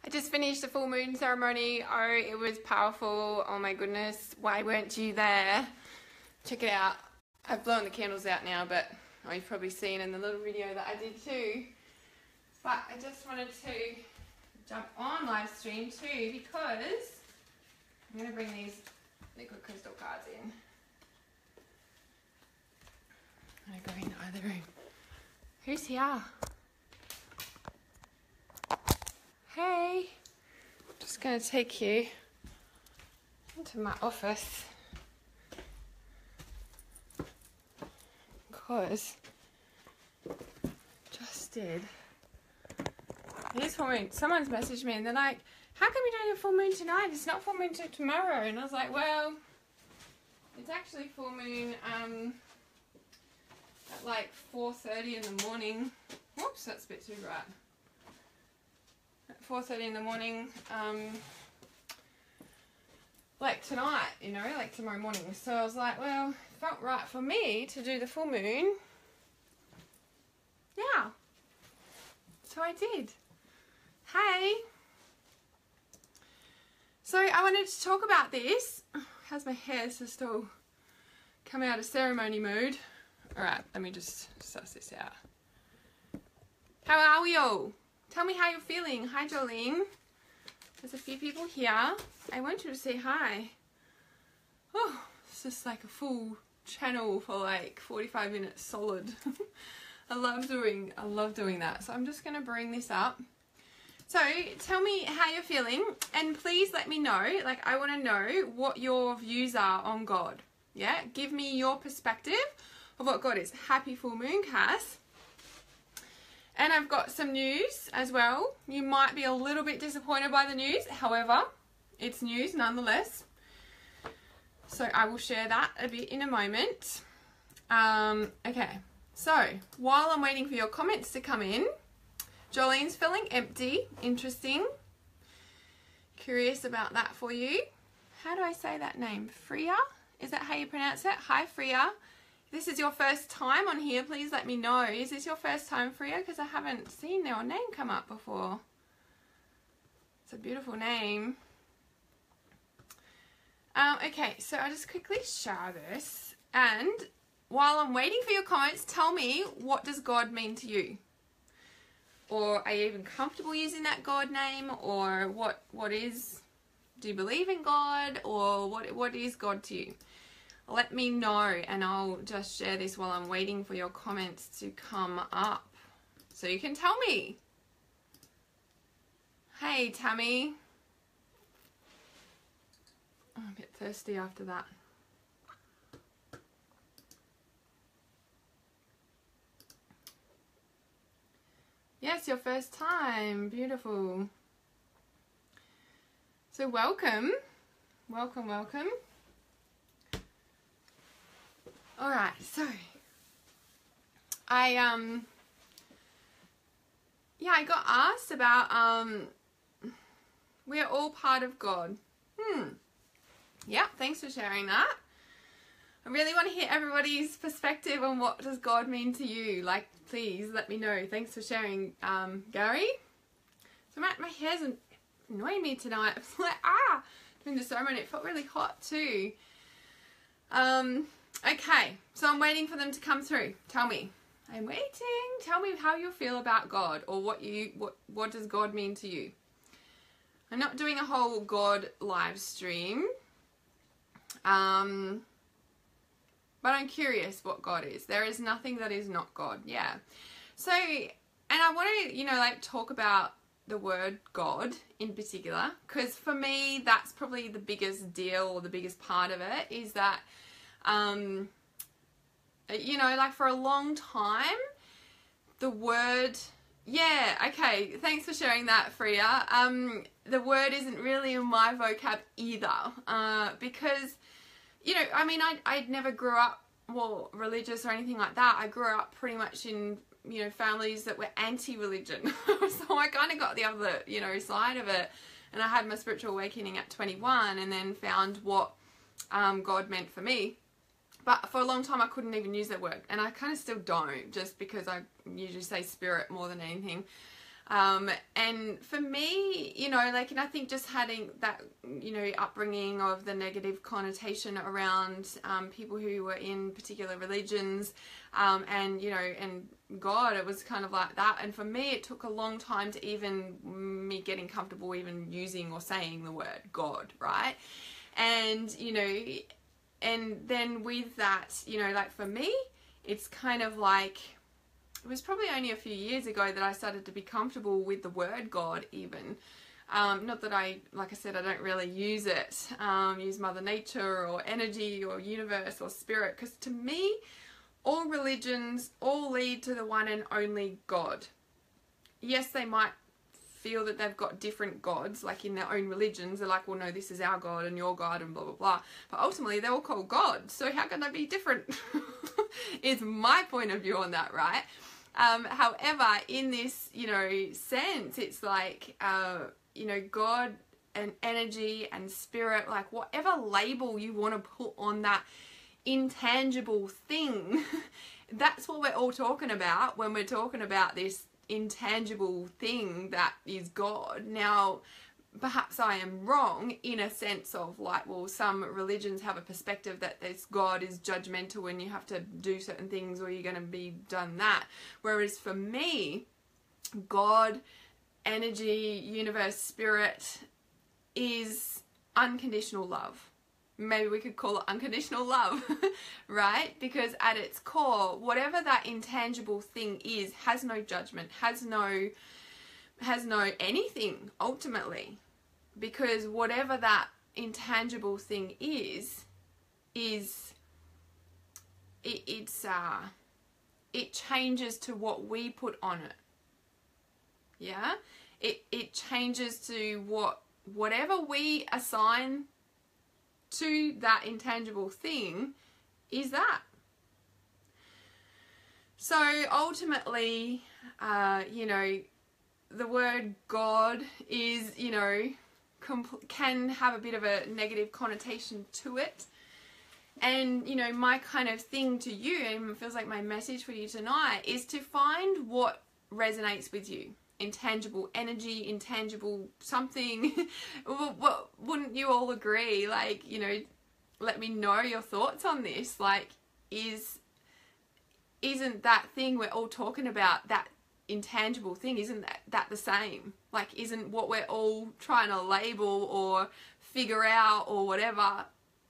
I just finished the full moon ceremony. Oh, it was powerful. Oh my goodness. Why weren't you there? Check it out. I've blown the candles out now, but you've probably seen in the little video that I did too. But I just wanted to jump on live stream too because I'm going to bring these liquid crystal cards in. I'm going to go in the other room. Who's here? Hey, just going to take you into my office because just did. It is full moon. Someone's messaged me and they're like, how come you're doing a full moon tonight? It's not full moon till tomorrow. And I was like, well, it's actually full moon at like 4:30 in the morning. Whoops, that's a bit too bright. At 4:30 in the morning, like tonight, you know, like tomorrow morning. So I was like, well, it felt right for me to do the full moon. Yeah. So I did. Hey. So I wanted to talk about this. How's my hair? So still come out of ceremony mode. Alright, let me just suss this out. How are we all? Tell me how you're feeling. Hi, Jolene. There's a few people here. I want you to say hi. Oh, it's just like a full channel for like 45 minutes solid. I love doing that. So I'm just going to bring this up. So tell me how you're feeling and please let me know, like I want to know what your views are on God. Yeah, give me your perspective of what God is. Happy full moon, Cass. And I've got some news as well. You might be a little bit disappointed by the news. However, it's news nonetheless. So I will share that a bit in a moment. Okay. So while I'm waiting for your comments to come in, Jolene's feeling empty. Interesting. Curious about that for you. How do I say that name? Freya? Is that how you pronounce it? Hi, Freya. If this is your first time on here, please let me know. Is this your first time, Freya? Because I haven't seen your name come up before. It's a beautiful name. Okay, so I'll just quickly share this. And while I'm waiting for your comments, tell me, what does God mean to you? Or are you even comfortable using that God name? Or what is, do you believe in God? Or what is God to you? Let me know and I'll just share this while I'm waiting for your comments to come up. So you can tell me. Hey, Tammy. Oh, I'm a bit thirsty after that. Yes, your first time. Beautiful. So welcome. Welcome, welcome. Alright, so I got asked about we're all part of God. Yeah, thanks for sharing that. I really want to hear everybody's perspective on what does God mean to you. Like, please let me know. Thanks for sharing, Gary. So my hair's annoying me tonight. I was like, during the ceremony, it felt really hot too. Okay, so I'm waiting for them to come through. Tell me. I'm waiting. Tell me how you feel about God, or what does God mean to you. I'm not doing a whole God live stream. But I'm curious what God is. There is nothing that is not God. Yeah. So, and I want to, like talk about the word God in particular, because for me, that's probably the biggest deal, or the biggest part of it, is that, like for a long time, the word, yeah, okay, thanks for sharing that, Freya. The word isn't really in my vocab either, because, I never grew up, religious or anything like that. I grew up pretty much in, families that were anti-religion. So I kind of got the other, side of it. And I had my spiritual awakening at 21 and then found what God meant for me. But for a long time, I couldn't even use that word. And I kind of still don't, just because I usually say spirit more than anything. And for me, you know, like, and I think just having that, you know, upbringing of the negative connotation around people who were in particular religions, and, you know, and God, it was kind of like that. And for me, it took a long time to even me getting comfortable even using or saying the word God, right? And, you know, and then with that, you know, like for me, it's kind of like, it was probably only a few years ago that I started to be comfortable with the word God even. Not that like I said, I don't really use it, use Mother Nature or energy or universe or spirit, because to me, all religions all lead to the one and only God. Yes, they might feel that they've got different gods, like in their own religions. They're like, well, no, this is our God and your God and blah, blah, blah. But ultimately, they're all called God. So how can they be different? Is my point of view on that, right? However, in this, you know, sense, it's like, you know, God and energy and spirit, like whatever label you want to put on that intangible thing, that's what we're all talking about when we're talking about this intangible thing that is God. Now, perhaps I am wrong in a sense of like, well, some religions have a perspective that this God is judgmental and you have to do certain things or you're going to be done that. Whereas for me, God, energy, universe, spirit is unconditional love. Maybe we could call it unconditional love, right? Because at its core, whatever that intangible thing is, has no judgment, has no anything ultimately. Because whatever that intangible thing is it changes to what we put on it. Yeah? It changes to whatever we assign to that intangible thing is that. So ultimately, you know, the word God is, you know, can have a bit of a negative connotation to it. And, you know, my kind of thing to you, and it feels like my message for you tonight, is to find what resonates with you. Intangible energy, intangible something. What wouldn't you all agree? Like, you know, let me know your thoughts on this. Like, isn't that thing we're all talking about, that intangible thing, isn't that the same? Like, isn't what we're all trying to label or figure out or whatever,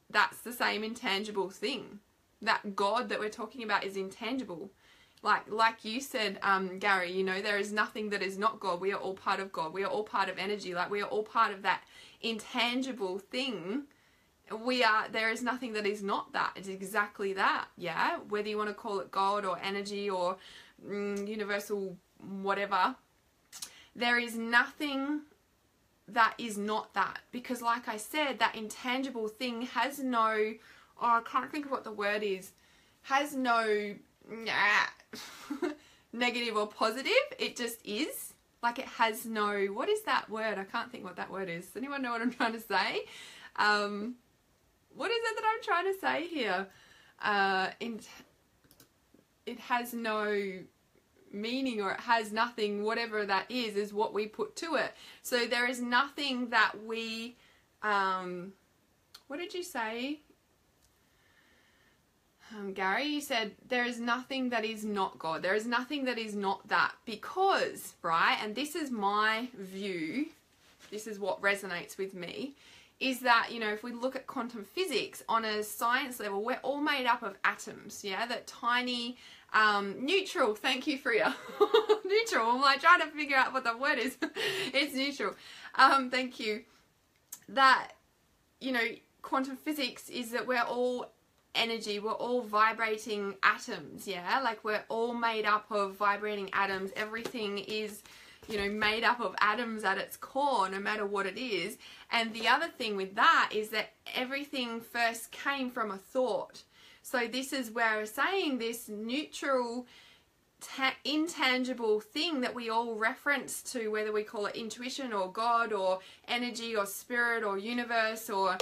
that's the same intangible thing? That God that we're talking about is intangible. Like you said, Gary, you know, there is nothing that is not God. We are all part of God. We are all part of energy. Like, we are all part of that intangible thing. There is nothing that is not that. It's exactly that, yeah? Whether you want to call it God or energy or universal whatever, there is nothing that is not that. Because like I said, that intangible thing has no, I can't think of what the word is, has no negative or positive. It just is. Like, it has no, what is that word? I can't think what that word is. Does anyone know what I'm trying to say? What is it that I'm trying to say here? It has no meaning, or it has nothing, whatever that is what we put to it. So there is nothing that we, what did you say? Gary, you said there is nothing that is not God. There is nothing that is not that, because, right, and this is my view, this is what resonates with me, is that, you know, if we look at quantum physics on a science level, we're all made up of atoms, yeah, that tiny, neutral, thank you, Freya, neutral, I'm like trying to figure out what the word is, it's neutral, thank you, that, you know, quantum physics is that we're all energy, we're all vibrating atoms, yeah, like we're all made up of vibrating atoms. Everything is, you know, made up of atoms at its core, no matter what it is. And the other thing with that is that everything first came from a thought. So this is where we're saying this neutral, intangible thing that we all reference to, whether we call it intuition or God or energy or spirit or universe or,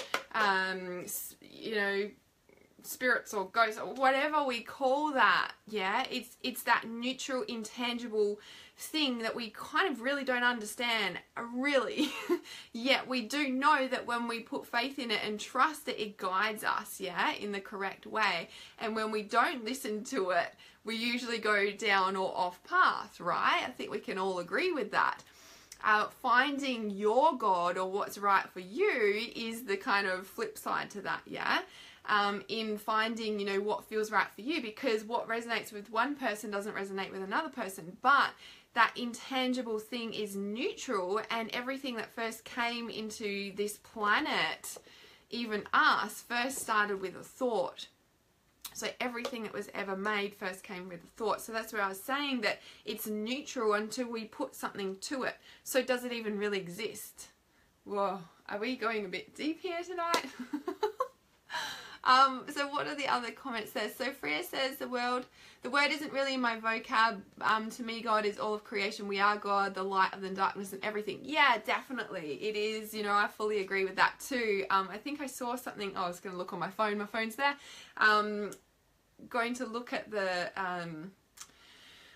you know, spirits or ghosts or whatever we call that, yeah, it's that neutral, intangible thing that we kind of really don't understand, really. Yet we do know that when we put faith in it and trust that it guides us, in the correct way. And when we don't listen to it, we usually go down or off path, right? I think we can all agree with that. Finding your God or what's right for you is the kind of flip side to that, in finding, what feels right for you, because what resonates with one person doesn't resonate with another person, but that intangible thing is neutral, and everything that first came into this planet, even us, first started with a thought. So everything that was ever made first came with a thought. So that's where I was saying that it's neutral until we put something to it. So does it even really exist? Whoa, are we going a bit deep here tonight? So what are the other comments there? So Freya says the word isn't really in my vocab. To me, God is all of creation. We are God, the light of the darkness and everything. Yeah, definitely. It is, I fully agree with that too. I think I saw something. I was going to look on my phone. My phone's there. Going to look at the,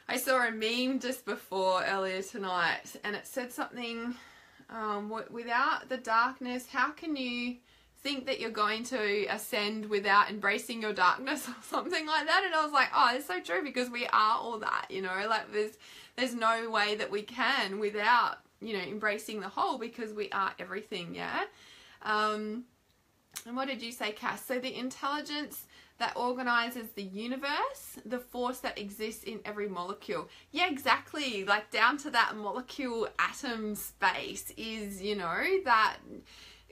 I saw a meme just before earlier tonight, and it said something, without the darkness, how can you think that you're going to ascend without embracing your darkness, or something like that? And I was like, oh, it's so true, because we are all that, like there's no way that we can without, embracing the whole, because we are everything, and what did you say, Cass? So the intelligence that organizes the universe, the force that exists in every molecule. Yeah, exactly. Like down to that molecule atom space is, that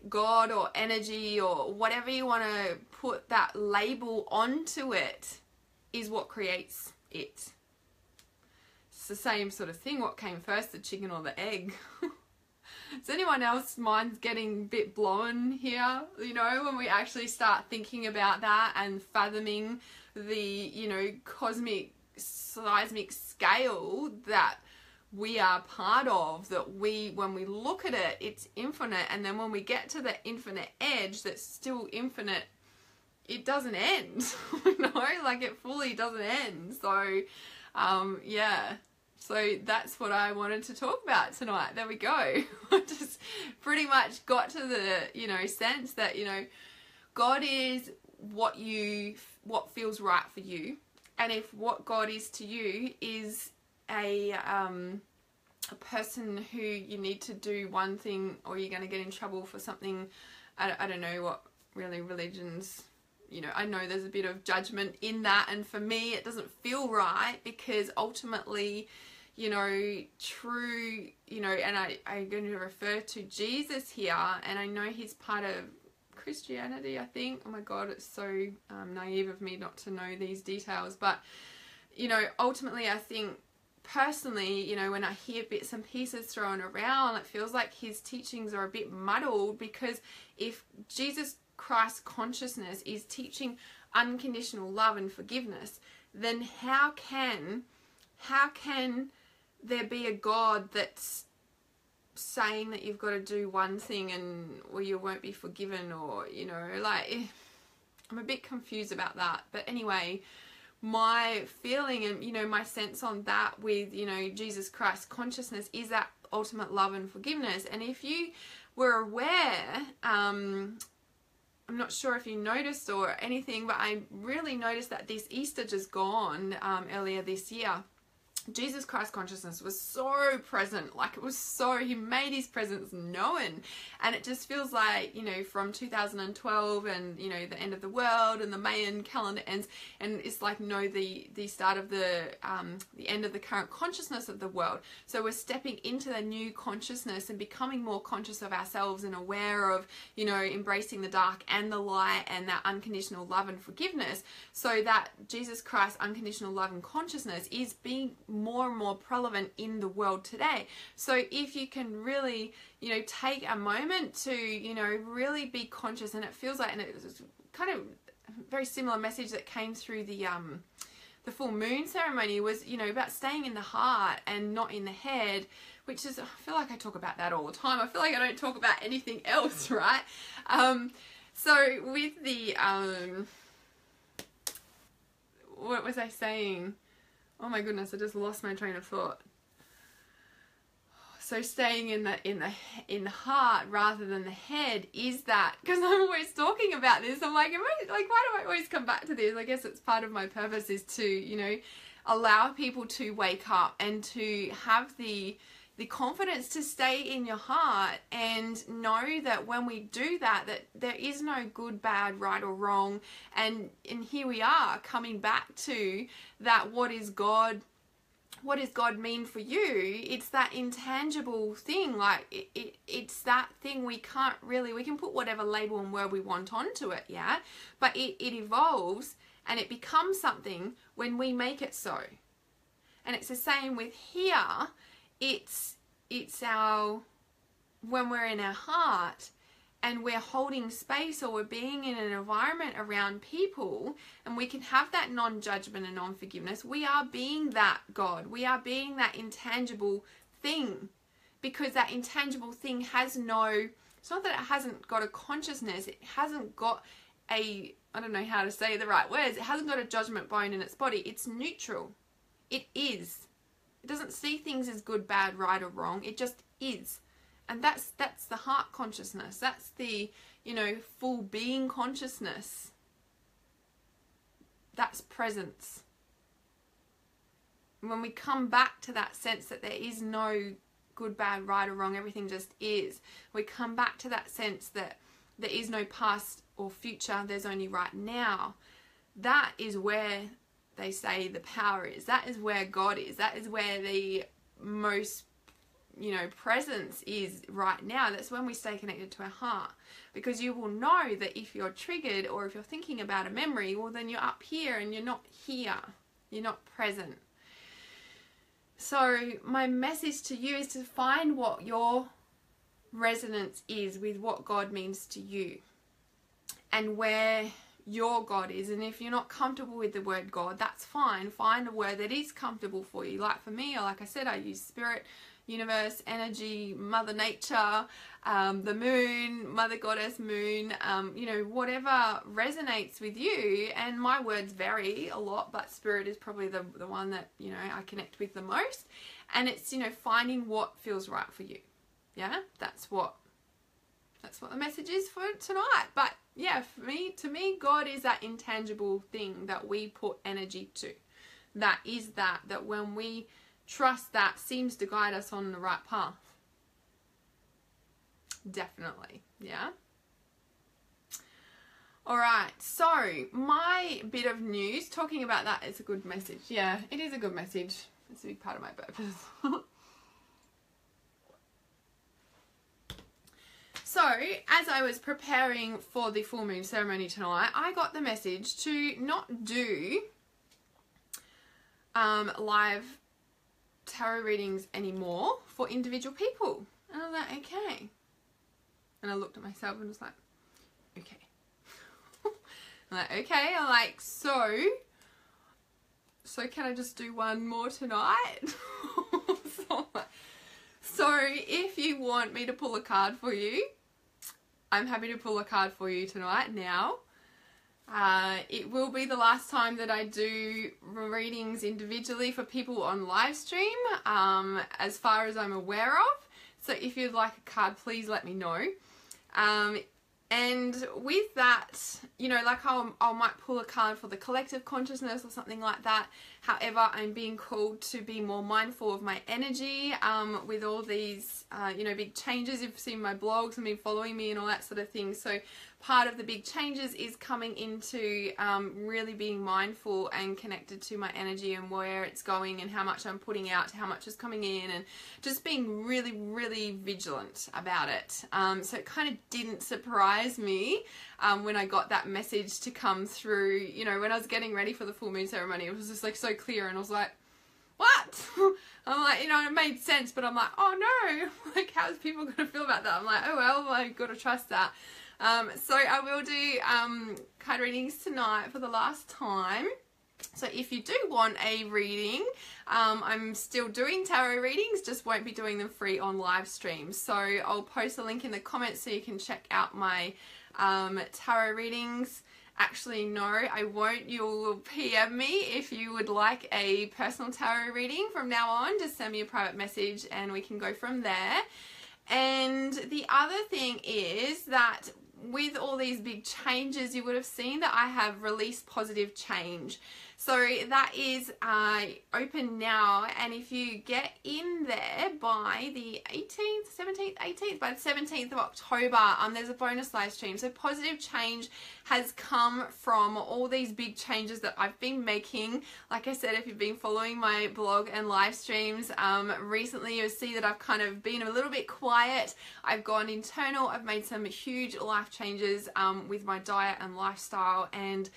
God or energy or whatever you want to put that label onto it is what creates it. It's the same sort of thing. What came first, the chicken or the egg? Is anyone else's mind's getting a bit blown here? When we actually start thinking about that and fathoming the, cosmic, seismic scale that we are part of, that when we look at it, it's infinite. And then when we get to the infinite edge that's still infinite, it doesn't end, like it fully doesn't end. So, So that's what I wanted to talk about tonight. There we go. I just pretty much got to the, sense that, God is what feels right for you. And if what God is to you is a person who you need to do one thing, or you're going to get in trouble for something, I don't know what really religions, I know there's a bit of judgment in that. And for me, it doesn't feel right, because ultimately, true, and I'm going to refer to Jesus here, and I know he's part of Christianity, I think. Oh my God, it's so naive of me not to know these details. But, ultimately, I think personally, when I hear bits and pieces thrown around, it feels like his teachings are a bit muddled, because if Jesus Christ consciousness is teaching unconditional love and forgiveness, then how can there be a God that's saying that you've got to do one thing or you won't be forgiven, or I'm a bit confused about that. But anyway, my feeling and my sense on that with Jesus Christ consciousness is that ultimate love and forgiveness. And if you were aware, I'm not sure if you noticed or anything, but I really noticed that this Easter just gone earlier this year, Jesus Christ consciousness was so present. Like, it was so, he made his presence known. And it just feels like, from 2012 and, the end of the world and the Mayan calendar ends, and it's like, the start of the end of the current consciousness of the world. So we're stepping into the new consciousness and becoming more conscious of ourselves and aware of, embracing the dark and the light and that unconditional love and forgiveness, so that Jesus Christ unconditional love and consciousness is being more and more prevalent in the world today. So if you can really, take a moment to, really be conscious, and it feels like, and it was kind of a very similar message that came through the full moon ceremony was, about staying in the heart and not in the head, which is, I feel like I talk about that all the time. I feel like I don't talk about anything else, right? So with the, what was I saying? Oh my goodness, I just lost my train of thought. So staying in the heart rather than the head is that, because I'm always talking about this. I'm like, why do I always come back to this? I guess it's part of my purpose is to, you know, allow people to wake up and to have the confidence to stay in your heart and know that when we do that, that there is no good, bad, right or wrong. And here we are coming back to that. What does God mean for you? It's that intangible thing. Like it's that thing we can put whatever label and word we want onto it, yeah? But it evolves and it becomes something when we make it so. And it's the same with here. It's when we're in our heart and we're holding space or we're being in an environment around people and we can have that non-judgment and non-forgiveness, we are being that God. We are being that intangible thing, because that intangible thing has it's not that it hasn't got a consciousness, it hasn't got I don't know how to say the right words, it hasn't got a judgment bone in its body. It's neutral. It is. It doesn't see things as good, bad, right or wrong. It just is. And that's the heart consciousness. That's the, you know, full being consciousness. That's presence. And when we come back to that sense that there is no good, bad, right or wrong, everything just is. We come back to that sense that there is no past or future, there's only right now. That is where they say the power is. That is where God is. That is where the most, you know, presence is right now. That's when we stay connected to our heart, because you will know that if you're triggered or if you're thinking about a memory, well then you're up here and you're not here. You're not present. So my message to you is to find what your resonance is with what God means to you and where your God is. And if you're not comfortable with the word God, that's fine. Find a word that is comfortable for you. Like for me, like I said, I use spirit, universe, energy, mother nature, the moon, mother goddess moon, you know, whatever resonates with you. And my words vary a lot, but spirit is probably the one that, you know, I connect with the most. And it's, you know, finding what feels right for you. Yeah, that's what the message is for tonight. But yeah, to me, God is that intangible thing that we put energy to. That is that when we trust, that seems to guide us on the right path. Definitely, yeah. All right, so my bit of news, talking about that is a good message. Yeah, it is a good message. It's a big part of my purpose. So, as I was preparing for the full moon ceremony tonight, I got the message to not do live tarot readings anymore for individual people. And I was like, okay. And I looked at myself and was like, okay. I'm like, okay. I'm like, so can I just do one more tonight? So if you want me to pull a card for you, I'm happy to pull a card for you tonight now. It will be the last time that I do readings individually for people on live stream, as far as I'm aware of. So if you'd like a card, please let me know. And with that, you know, like I might pull a card for the collective consciousness or something like that. However, I'm being called to be more mindful of my energy with all these, you know, big changes. You've seen my blogs and been following me and all that sort of thing. So part of the big changes is coming into really being mindful and connected to my energy and where it's going and how much I'm putting out to how much is coming in, and just being really, really vigilant about it. So it kind of didn't surprise me when I got that message to come through. You know, when I was getting ready for the full moon ceremony, it was just like so clear, and I was like, what? I'm like, you know, it made sense, but I'm like, oh no, like how's people going to feel about that? I'm like, oh well, I've got to trust that. So I will do card readings tonight for the last time. So if you do want a reading, I'm still doing tarot readings, just won't be doing them free on live stream. So I'll post a link in the comments so you can check out my tarot readings. actually, no, I won't. You'll PM me if you would like a personal tarot reading from now on. Just send me a private message and we can go from there. And the other thing is that with all these big changes, you would have seen that I have released positive change. So that is open now, and if you get in there by the 18th, 17th, 18th, by the 17th of October, there's a bonus live stream. So positive change has come from all these big changes that I've been making. Like I said, if you've been following my blog and live streams recently, you'll see that I've kind of been a little bit quiet. I've gone internal. I've made some huge life changes with my diet and lifestyle, and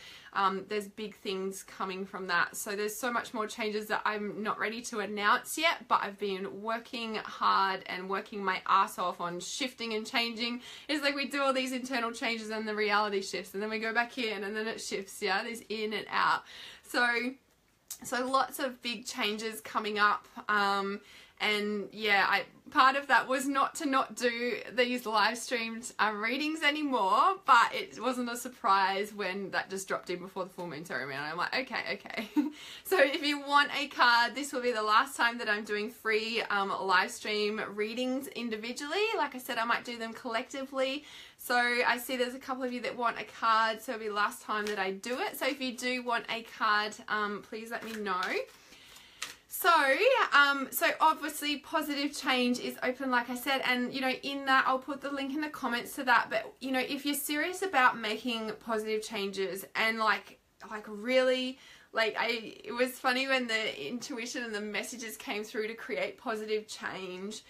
there's big things coming from that. So there's so much more changes that I'm not ready to announce yet, but I've been working hard and working my ass off on shifting and changing. It's like we do all these internal changes and the reality shifts, and then we go back in and then it shifts. Yeah, there's in and out. So lots of big changes coming up. And yeah, part of that was not to do these live streamed readings anymore, but it wasn't a surprise when that just dropped in before the full moon ceremony. I'm like, okay. So if you want a card, this will be the last time that I'm doing free live stream readings individually. Like I said, I might do them collectively. So I see there's a couple of you that want a card, so it'll be the last time that I do it. So if you do want a card, please let me know. So obviously positive change is open, like I said, and you know, in that I'll put the link in the comments to that. But you know, if you're serious about making positive changes and like really, it was funny when the intuition and the messages came through to create positive change.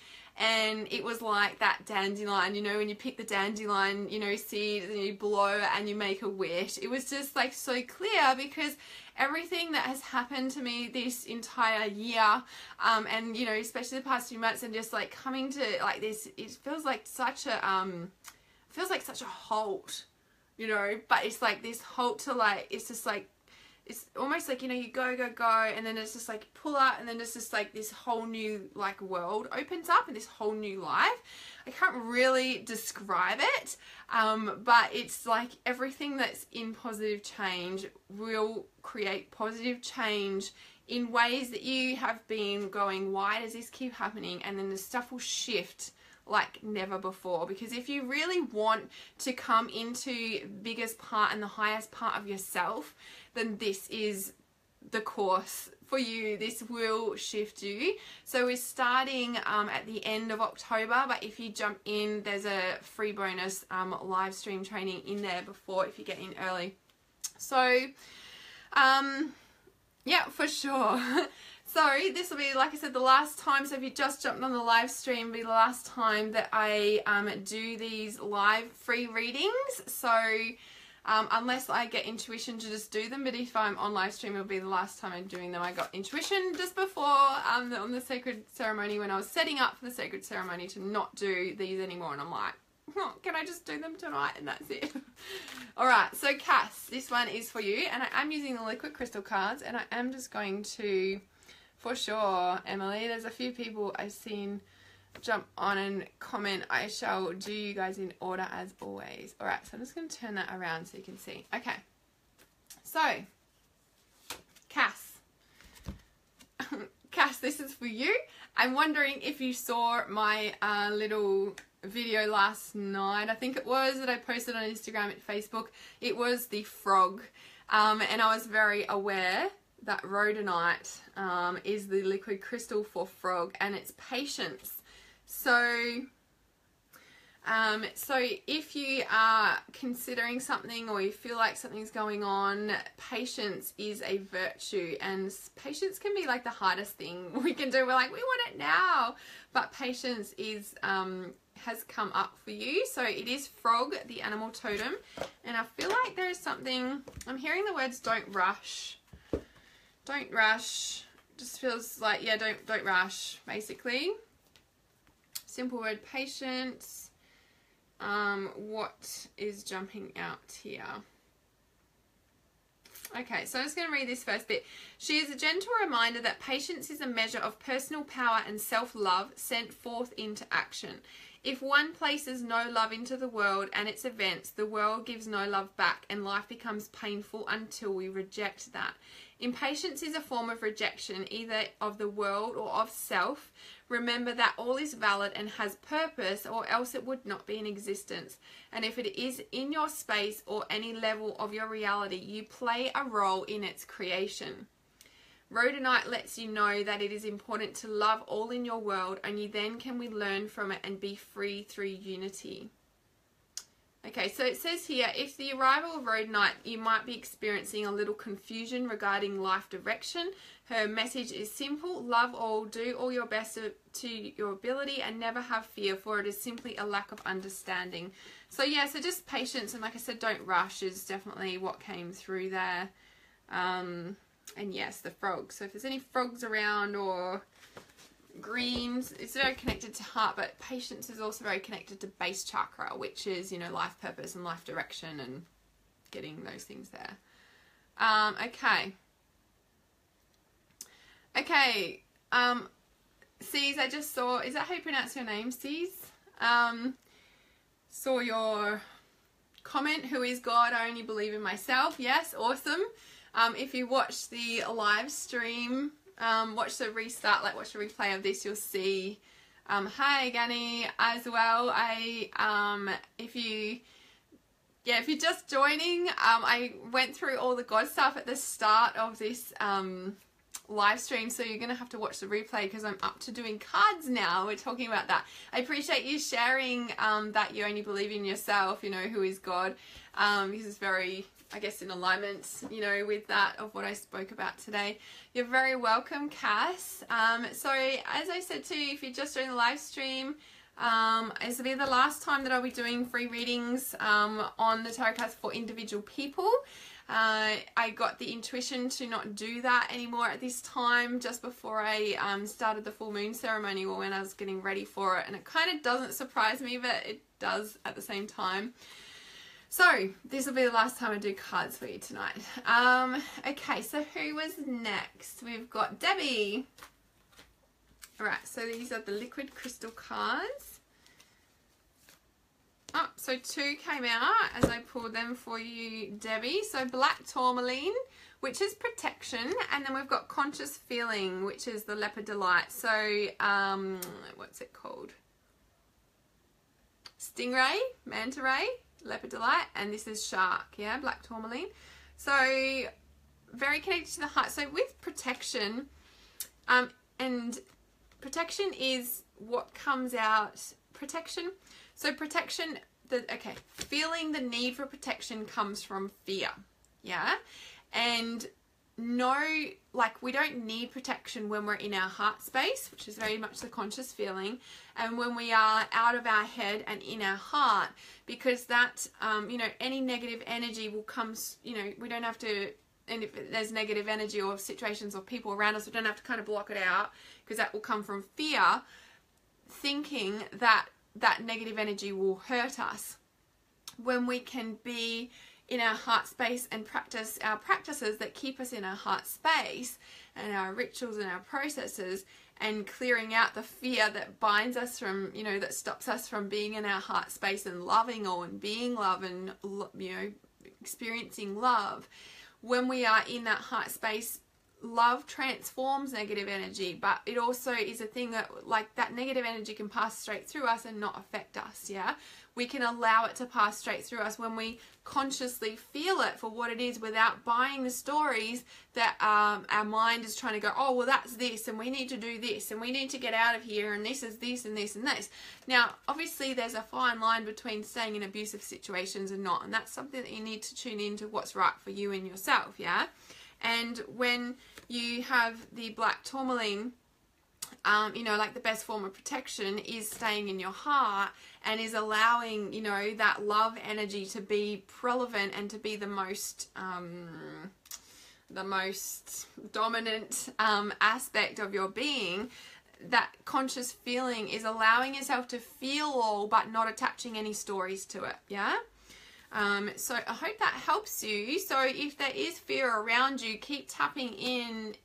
And it was like that dandelion, you know, when you pick the dandelion, you know, seed and you blow and you make a wish. It was just like so clear, because everything that has happened to me this entire year, and you know, especially the past few months, and just like coming to like this, it feels like such a halt, you know. But it's like this halt to like, it's just like, it's almost like, you know, you go, and then it's just like pull out, and then it's just like this whole new like world opens up and this whole new life. I can't really describe it, but it's like everything that's in positive change will create positive change in ways that you have been going, why does this keep happening? And then the stuff will shift like never before. Because if you really want to come into biggest part and the highest part of yourself, then this is the course for you. This will shift you. So we're starting at the end of October, but if you jump in, there's a free bonus live stream training in there before, if you get in early. So yeah, for sure. So this will be, like I said, the last time. So if you just jumped on the live stream, it'll be the last time that I do these live free readings. So unless I get intuition to just do them, but if I'm on live stream, it'll be the last time I'm doing them. I got intuition just before on the sacred ceremony, when I was setting up for the sacred ceremony, to not do these anymore, and I'm like, oh, can I just do them tonight? And that's it. Alright, so Cass, this one is for you, and I am using the liquid crystal cards, and I am just going to, for sure, Emily, there's a few people I've seen jump on and comment. I shall do you guys in order as always. Alright, so I'm just going to turn that around so you can see. Okay, so Cass, this is for you. I'm wondering if you saw my little video last night, I think it was, that I posted on Instagram and Facebook. It was the frog, and I was very aware that rhodonite is the liquid crystal for frog, and it's patience. So if you are considering something, or you feel like something's going on, patience is a virtue, and patience can be like the hardest thing we can do. We're like, we want it now, but patience is has come up for you. So it is frog, the animal totem, and I feel like there is something, I'm hearing the words don't rush. Don't rush. Just feels like, yeah, don't rush, basically. Simple word, patience. What is jumping out here? Okay, so I'm just going to read this first bit. She is a gentle reminder that patience is a measure of personal power and self-love sent forth into action. If one places no love into the world and its events, the world gives no love back, and life becomes painful until we reject that. Impatience is a form of rejection, either of the world or of self. Remember that all is valid and has purpose, or else it would not be in existence. And if it is in your space or any level of your reality, you play a role in its creation. Rhodonite lets you know that it is important to love all in your world. Only then can we learn from it and be free through unity. Okay, so it says here, if the arrival of Rhodonite, you might be experiencing a little confusion regarding life direction. Her message is simple: love all, do all your best to your ability, and never have fear, for it is simply a lack of understanding. So yeah, so just patience, and like I said, don't rush is definitely what came through there. And yes, the frogs. So if there's any frogs around or greens, it's very connected to heart, but patience is also very connected to base chakra, which is, you know, life purpose and life direction and getting those things there. Okay. C's, I just saw, is that how you pronounce your name, C's? Saw your comment, who is God? I only believe in myself. Yes, awesome. If you watch the live stream, watch the restart, like watch the replay of this, you'll see, hi Gani as well. If you're just joining, I went through all the God stuff at the start of this, live stream, so you're going to have to watch the replay because I'm up to doing cards now. We're talking about that. I appreciate you sharing, that you only believe in yourself, you know, who is God, because it's very, I guess, in alignment, you know, with that of what I spoke about today. You're very welcome, Cass. So as I said to you, if you're just doing the live stream, this will be the last time that I'll be doing free readings on the tarot cards for individual people. I got the intuition to not do that anymore at this time, just before I started the full moon ceremony, or when I was getting ready for it, and it kind of doesn't surprise me, but it does at the same time. So this will be the last time I do cards for you tonight. Okay, so who was next? We've got Debbie. Alright, so these are the liquid crystal cards. Oh, so 2 came out as I pulled them for you, Debbie. So black tourmaline, which is protection, and then we've got conscious feeling, which is the leopard delight. So what's it called? Stingray, manta ray, leopard delight, and this is shark. Yeah, black tourmaline. So very connected to the heart. So with protection, and protection is what comes out. Protection. So protection, feeling the need for protection comes from fear, yeah? And no, like, we don't need protection when we're in our heart space, which is very much the conscious feeling, and when we are out of our head and in our heart, because that, you know, any negative energy will come, you know, we don't have to, and if there's negative energy or situations or people around us, we don't have to kind of block it out, because that will come from fear, thinking that that negative energy will hurt us. When we can be in our heart space and practice our practices that keep us in our heart space, and our rituals and our processes, and clearing out the fear that binds us from, you know, that stops us from being in our heart space and loving all and being love and, you know, experiencing love. When we are in that heart space, love transforms negative energy, but it also is a thing that, like, that negative energy can pass straight through us and not affect us, yeah? We can allow it to pass straight through us when we consciously feel it for what it is, without buying the stories that our mind is trying to go, oh, well, that's this, and we need to do this, and we need to get out of here, and this is this, and this, and this. Now, obviously, there's a fine line between staying in abusive situations and not, and that's something that you need to tune into what's right for you and yourself, yeah? And when you have the black tourmaline, you know, like, the best form of protection is staying in your heart and is allowing, you know, that love energy to be relevant and to be the most dominant aspect of your being. That conscious feeling is allowing yourself to feel all, but not attaching any stories to it, yeah? So I hope that helps you. So if there is fear around you, keep tapping in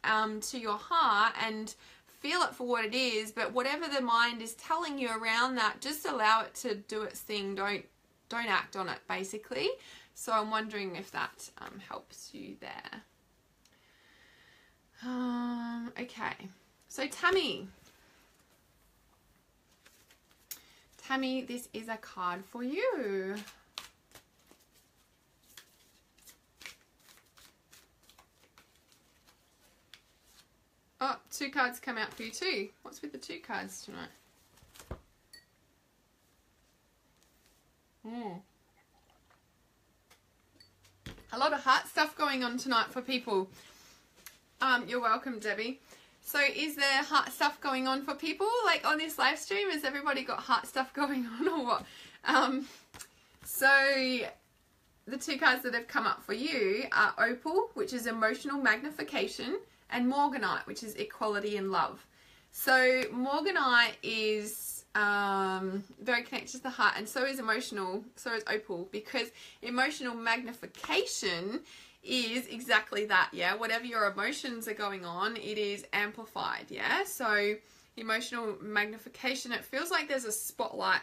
to your heart and feel it for what it is. But whatever the mind is telling you around that, just allow it to do its thing. Don't act on it, basically. So I'm wondering if that helps you there. Okay, so Tammy, this is a card for you. Oh, 2 cards come out for you too. What's with the 2 cards tonight? A lot of heart stuff going on tonight for people. You're welcome, Debbie. So is there heart stuff going on for people like on this live stream? Has everybody got heart stuff going on or what? So the 2 cards that have come up for you are Opal, which is emotional magnification, and Morganite, which is equality and love. So Morganite is very connected to the heart, and so is Opal, because emotional magnification is exactly that, yeah? Whatever your emotions are going on, it is amplified, yeah? So emotional magnification, it feels like there's a spotlight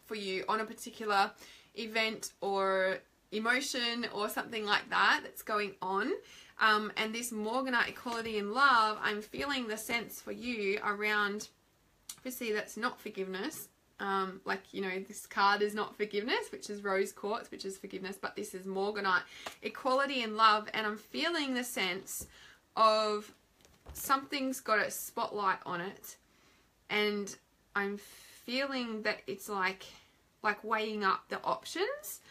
for you on a particular event or emotion or something like that that's going on. And this Morganite, equality and love, I'm feeling the sense for you around, obviously that's not forgiveness. Like, you know, this card is not forgiveness, which is rose quartz, which is forgiveness, but this is Morganite, equality and love. And I'm feeling the sense of something's got a spotlight on it, and I'm feeling that it's like weighing up the options.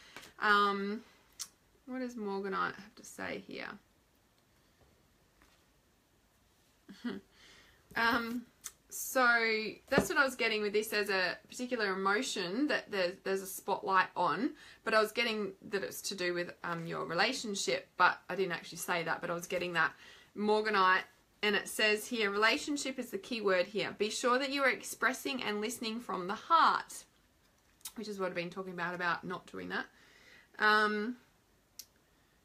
What does Morganite have to say here? So that's what I was getting with this. There's a particular emotion that there's a spotlight on, but I was getting that it's to do with your relationship, but I didn't actually say that, but I was getting that Morganite, and it says here, relationship is the key word here. Be sure that you are expressing and listening from the heart, which is what I've been talking about not doing that.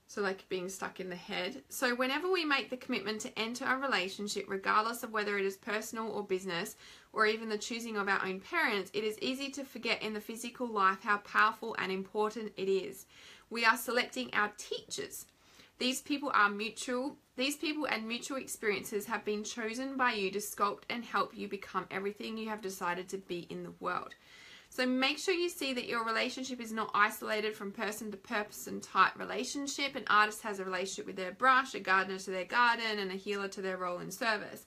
So like being stuck in the head. So whenever we make the commitment to enter a relationship, regardless of whether it is personal or business, or even the choosing of our own parents, it is easy to forget in the physical life how powerful and important it is. We are selecting our teachers. These people and mutual experiences have been chosen by you to sculpt and help you become everything you have decided to be in the world. So make sure you see that your relationship is not isolated from person to person type relationship. An artist has a relationship with their brush, a gardener to their garden, and a healer to their role in service.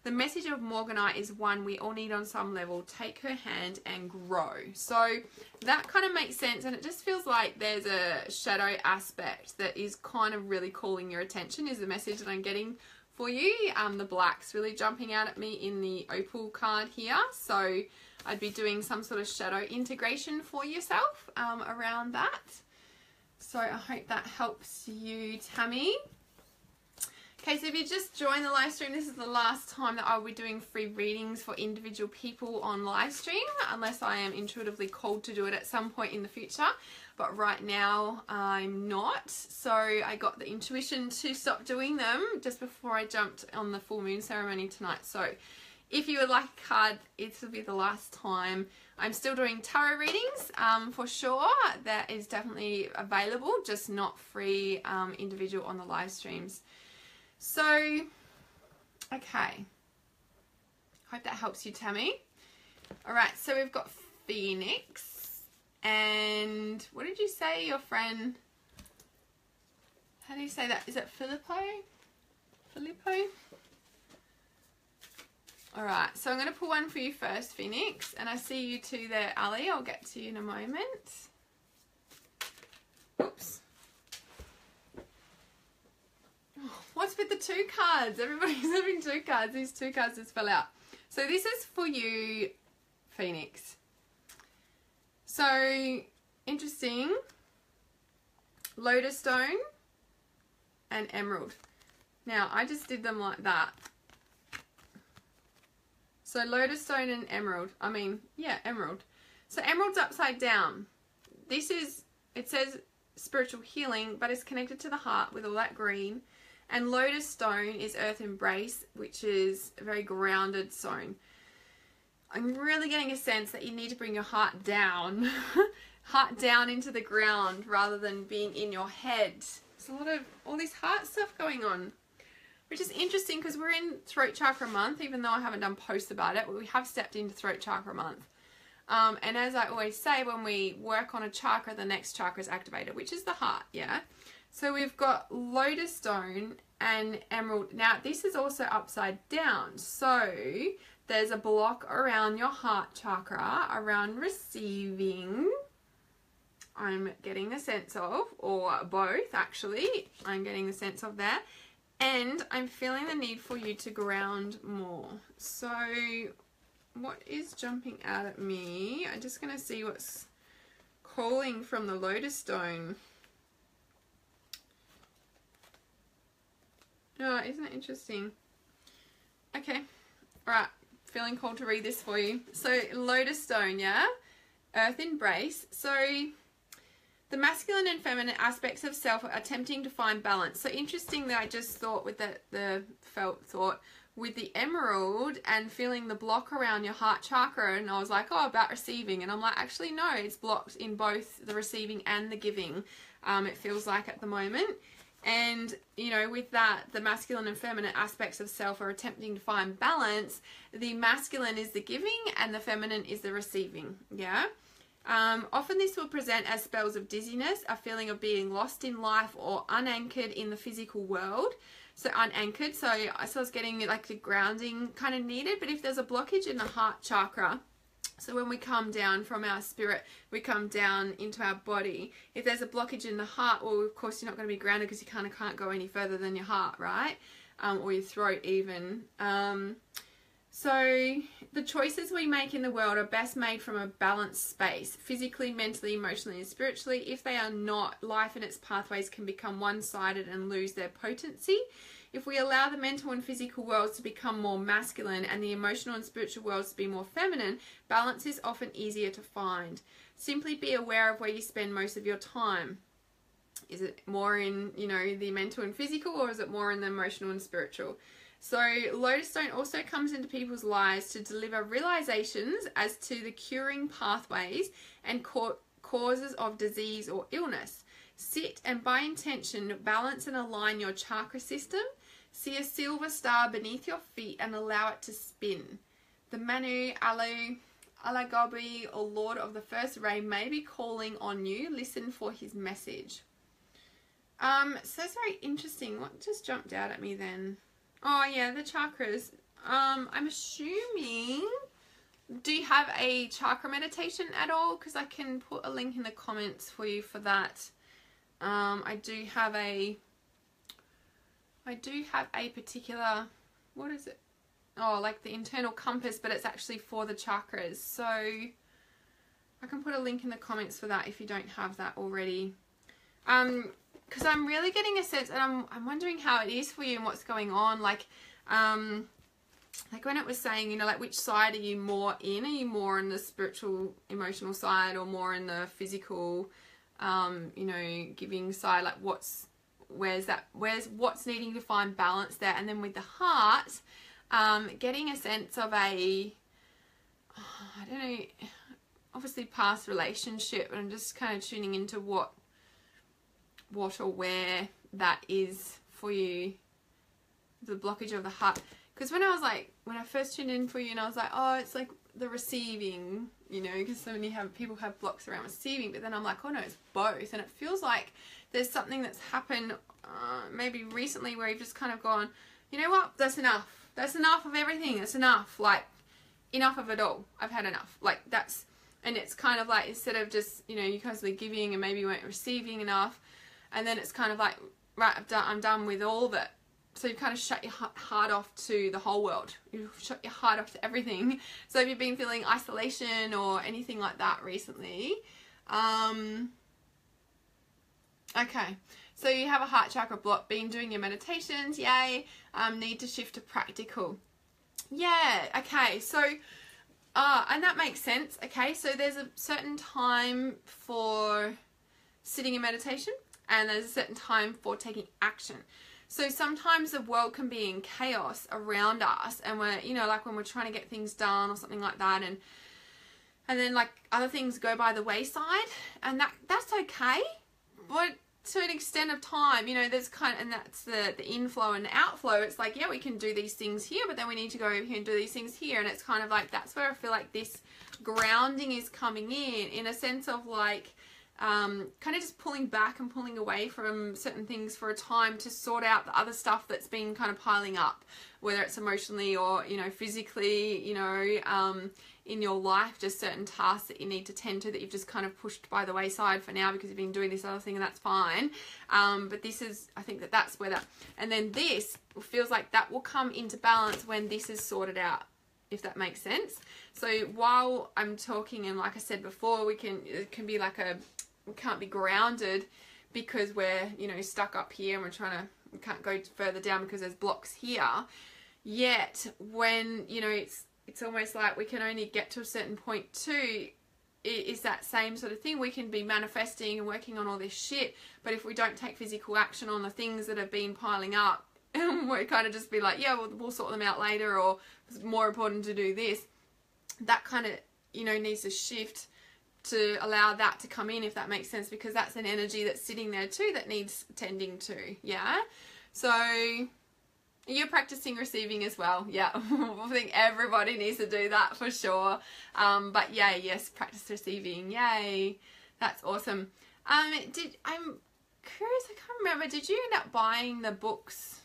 The message of Morganite is one we all need on some level. Take her hand and grow. So that kind of makes sense, and it just feels like there's a shadow aspect that is kind of really calling your attention, is the message that I'm getting for you. The black's really jumping out at me in the Opal card here. So I'd be doing some sort of shadow integration for yourself around that. So I hope that helps you, Tammy. Okay, so if you just joined the live stream, this is the last time that I'll be doing free readings for individual people on live stream, unless I am intuitively called to do it at some point in the future. But right now I'm not. So I got the intuition to stop doing them just before I jumped on the full moon ceremony tonight. So if you would like a card, it will be the last time. I'm still doing tarot readings for sure. That is definitely available, just not free individual on the live streams. So, okay. Hope that helps you, Tammy. All right, so we've got Phoenix. And what did you say, your friend? How do you say that? Is it Filippo? Filippo? All right, so I'm going to pull one for you first, Phoenix. And I see you two there, Ali. I'll get to you in a moment. Oops. What's with the 2 cards? Everybody's having 2 cards. These 2 cards just fell out. So this is for you, Phoenix. So, interesting. Lotus stone and emerald. Now, I just did them like that. So, lotus stone and emerald. I mean, yeah, emerald. So, emerald's upside down. This is it says spiritual healing, but it's connected to the heart with all that green. And lotus stone is earth embrace, which is a very grounded stone. I'm really getting a sense that you need to bring your heart down, heart down into the ground rather than being in your head. There's a lot of all this heart stuff going on, which is interesting because we're in throat chakra month, even though I haven't done posts about it. But we have stepped into throat chakra month. And as I always say, when we work on a chakra, the next chakra is activated, which is the heart, yeah? So we've got lotus stone and emerald. Now, this is also upside down. So there's a block around your heart chakra, around receiving, I'm getting a sense of, or both actually, I'm getting a sense of there. And I'm feeling the need for you to ground more. So what is jumping out at me? I'm just going to see what's calling from the lotus stone. Oh, isn't it interesting? Okay. Alright. Feeling called to read this for you. So, lotus stone, yeah? Earth embrace. So, the masculine and feminine aspects of self are attempting to find balance. So, interesting that I just thought with the felt thought with the emerald and feeling the block around your heart chakra, and I was like, oh, about receiving. And I'm like, actually, no, it's blocked in both the receiving and the giving. It feels like at the moment. And, you know, with that, the masculine and feminine aspects of self are attempting to find balance. The masculine is the giving and the feminine is the receiving, yeah? Often this will present as spells of dizziness, a feeling of being lost in life or unanchored in the physical world. So unanchored, so I was getting like the grounding kind of needed, but if there's a blockage in the heart chakra, so when we come down from our spirit, we come down into our body. If there's a blockage in the heart, well, of course, you're not going to be grounded because you kind of can't go any further than your heart, right? Or your throat even. So the choices we make in the world are best made from a balanced space, physically, mentally, emotionally, and spiritually. If they are not, life and its pathways can become one-sided and lose their potency. If we allow the mental and physical worlds to become more masculine and the emotional and spiritual worlds to be more feminine, balance is often easier to find. Simply be aware of where you spend most of your time. Is it more in, you know, the mental and physical, or is it more in the emotional and spiritual? So lotus stone also comes into people's lives to deliver realizations as to the curing pathways and causes of disease or illness. Sit and by intention balance and align your chakra system. See a silver star beneath your feet and allow it to spin. The Manu, Alagobi, or Lord of the First Ray may be calling on you. Listen for his message. So that's very interesting. What just jumped out at me then? Oh yeah, the chakras. I'm assuming, do you have a chakra meditation at all? Because I can put a link in the comments for you for that. I do have a particular, what is it? Oh, like the internal compass, but it's actually for the chakras. So I can put a link in the comments for that if you don't have that already. Because I'm really getting a sense, and I'm wondering how it is for you and what's going on. Like when it was saying, you know, like which side are you more in? Are you more in the spiritual, emotional side, or more in the physical, you know, giving side? Like what's needing to find balance there? And then with the heart, getting a sense of I don't know, obviously past relationship, and I'm just kind of tuning into what or where that is for you, the blockage of the heart. Because when I first tuned in for you, and I was like, oh, it's like the receiving, you know, because so many people have blocks around receiving, but then I'm like, oh no, it's both. And it feels like there's something that's happened maybe recently where you've just kind of gone, you know what, that's enough. That's enough of everything. That's enough. Like, enough of it all. I've had enough. Like, that's, and it's kind of like, instead of just, you know, you constantly giving and maybe you weren't receiving enough, and then it's kind of like, right, I'm done with all of it. So you've kind of shut your heart off to the whole world. You've shut your heart off to everything. So if you've been feeling isolation or anything like that recently, okay. So you have a heart chakra block, been doing your meditations, yay. Need to shift to practical. Yeah, okay. So, and that makes sense, okay. So there's a certain time for sitting in meditation, and there's a certain time for taking action. So sometimes the world can be in chaos around us, and we're, you know, like when we're trying to get things done or something like that, and then like other things go by the wayside, and that's okay, but to an extent of time, you know, there's kind of, and that's the inflow and the outflow. It's like, yeah, we can do these things here, but then we need to go over here and do these things here. And it's kind of like, that's where I feel like this grounding is coming in a sense of like, kind of just pulling back and pulling away from certain things for a time to sort out the other stuff that's been kind of piling up, whether it's emotionally or, you know, physically, you know, in your life, just certain tasks that you need to tend to that you've just kind of pushed by the wayside for now because you've been doing this other thing, and that's fine. But this is, I think that's where that, and then this feels like that will come into balance when this is sorted out, if that makes sense. So while I'm talking, and like I said before, it can be like we can't be grounded because we're, you know, stuck up here and we can't go further down because there's blocks here. Yet when, you know, it's almost like we can only get to a certain point too, is that same sort of thing. We can be manifesting and working on all this shit, but if we don't take physical action on the things that have been piling up, we kind of just be like, yeah, we'll sort them out later, or it's more important to do this. That kind of, you know, needs to shift to allow that to come in, if that makes sense, because that's an energy that's sitting there too that needs tending to. Yeah, so you're practicing receiving as well. Yeah, I think everybody needs to do that for sure. But yeah, yes, practice receiving. Yay, that's awesome. I'm curious, I can't remember, did you end up buying the books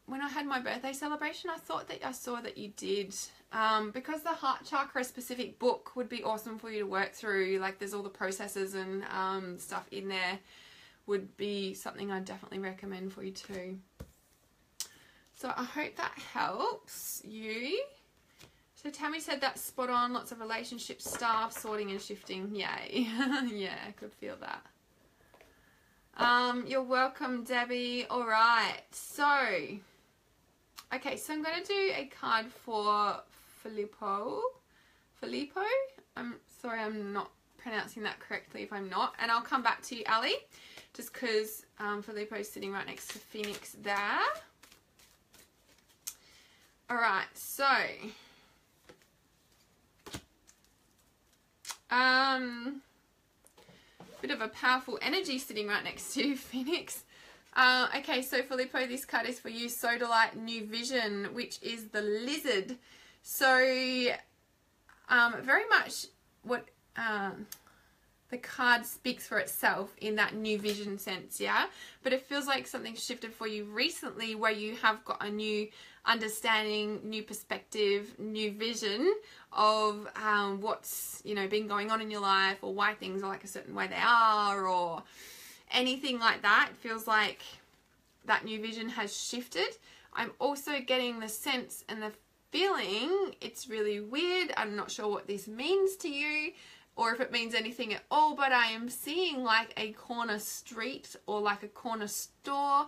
when I had my birthday celebration? I thought that I saw that you did, because the heart chakra specific book would be awesome for you to work through. Like there's all the processes and stuff in there, would be something I'd definitely recommend for you too. So I hope that helps you. So Tammy said that's spot on, lots of relationship stuff, sorting and shifting. Yay. Yeah, I could feel that. You're welcome, Debbie. All right, so okay, so I'm going to do a card for Filippo. I'm sorry, I'm not pronouncing that correctly if I'm not, and I'll come back to you, Ali, just because Filippo's sitting right next to Phoenix there. All right, so bit of a powerful energy sitting right next to you, Phoenix. Okay, so Filippo, this card is for you, Sodalite New Vision, which is the lizard. So very much what the card speaks for itself in that new vision sense, yeah? But it feels like something shifted for you recently where you have got a new understanding, new perspective, new vision of what's, you know, been going on in your life, or why things are like a certain way they are, or anything like that. It feels like that new vision has shifted. I'm also getting the sense and the feeling, it's really weird, I'm not sure what this means to you, or if it means anything at all, but I am seeing like a corner street or like a corner store.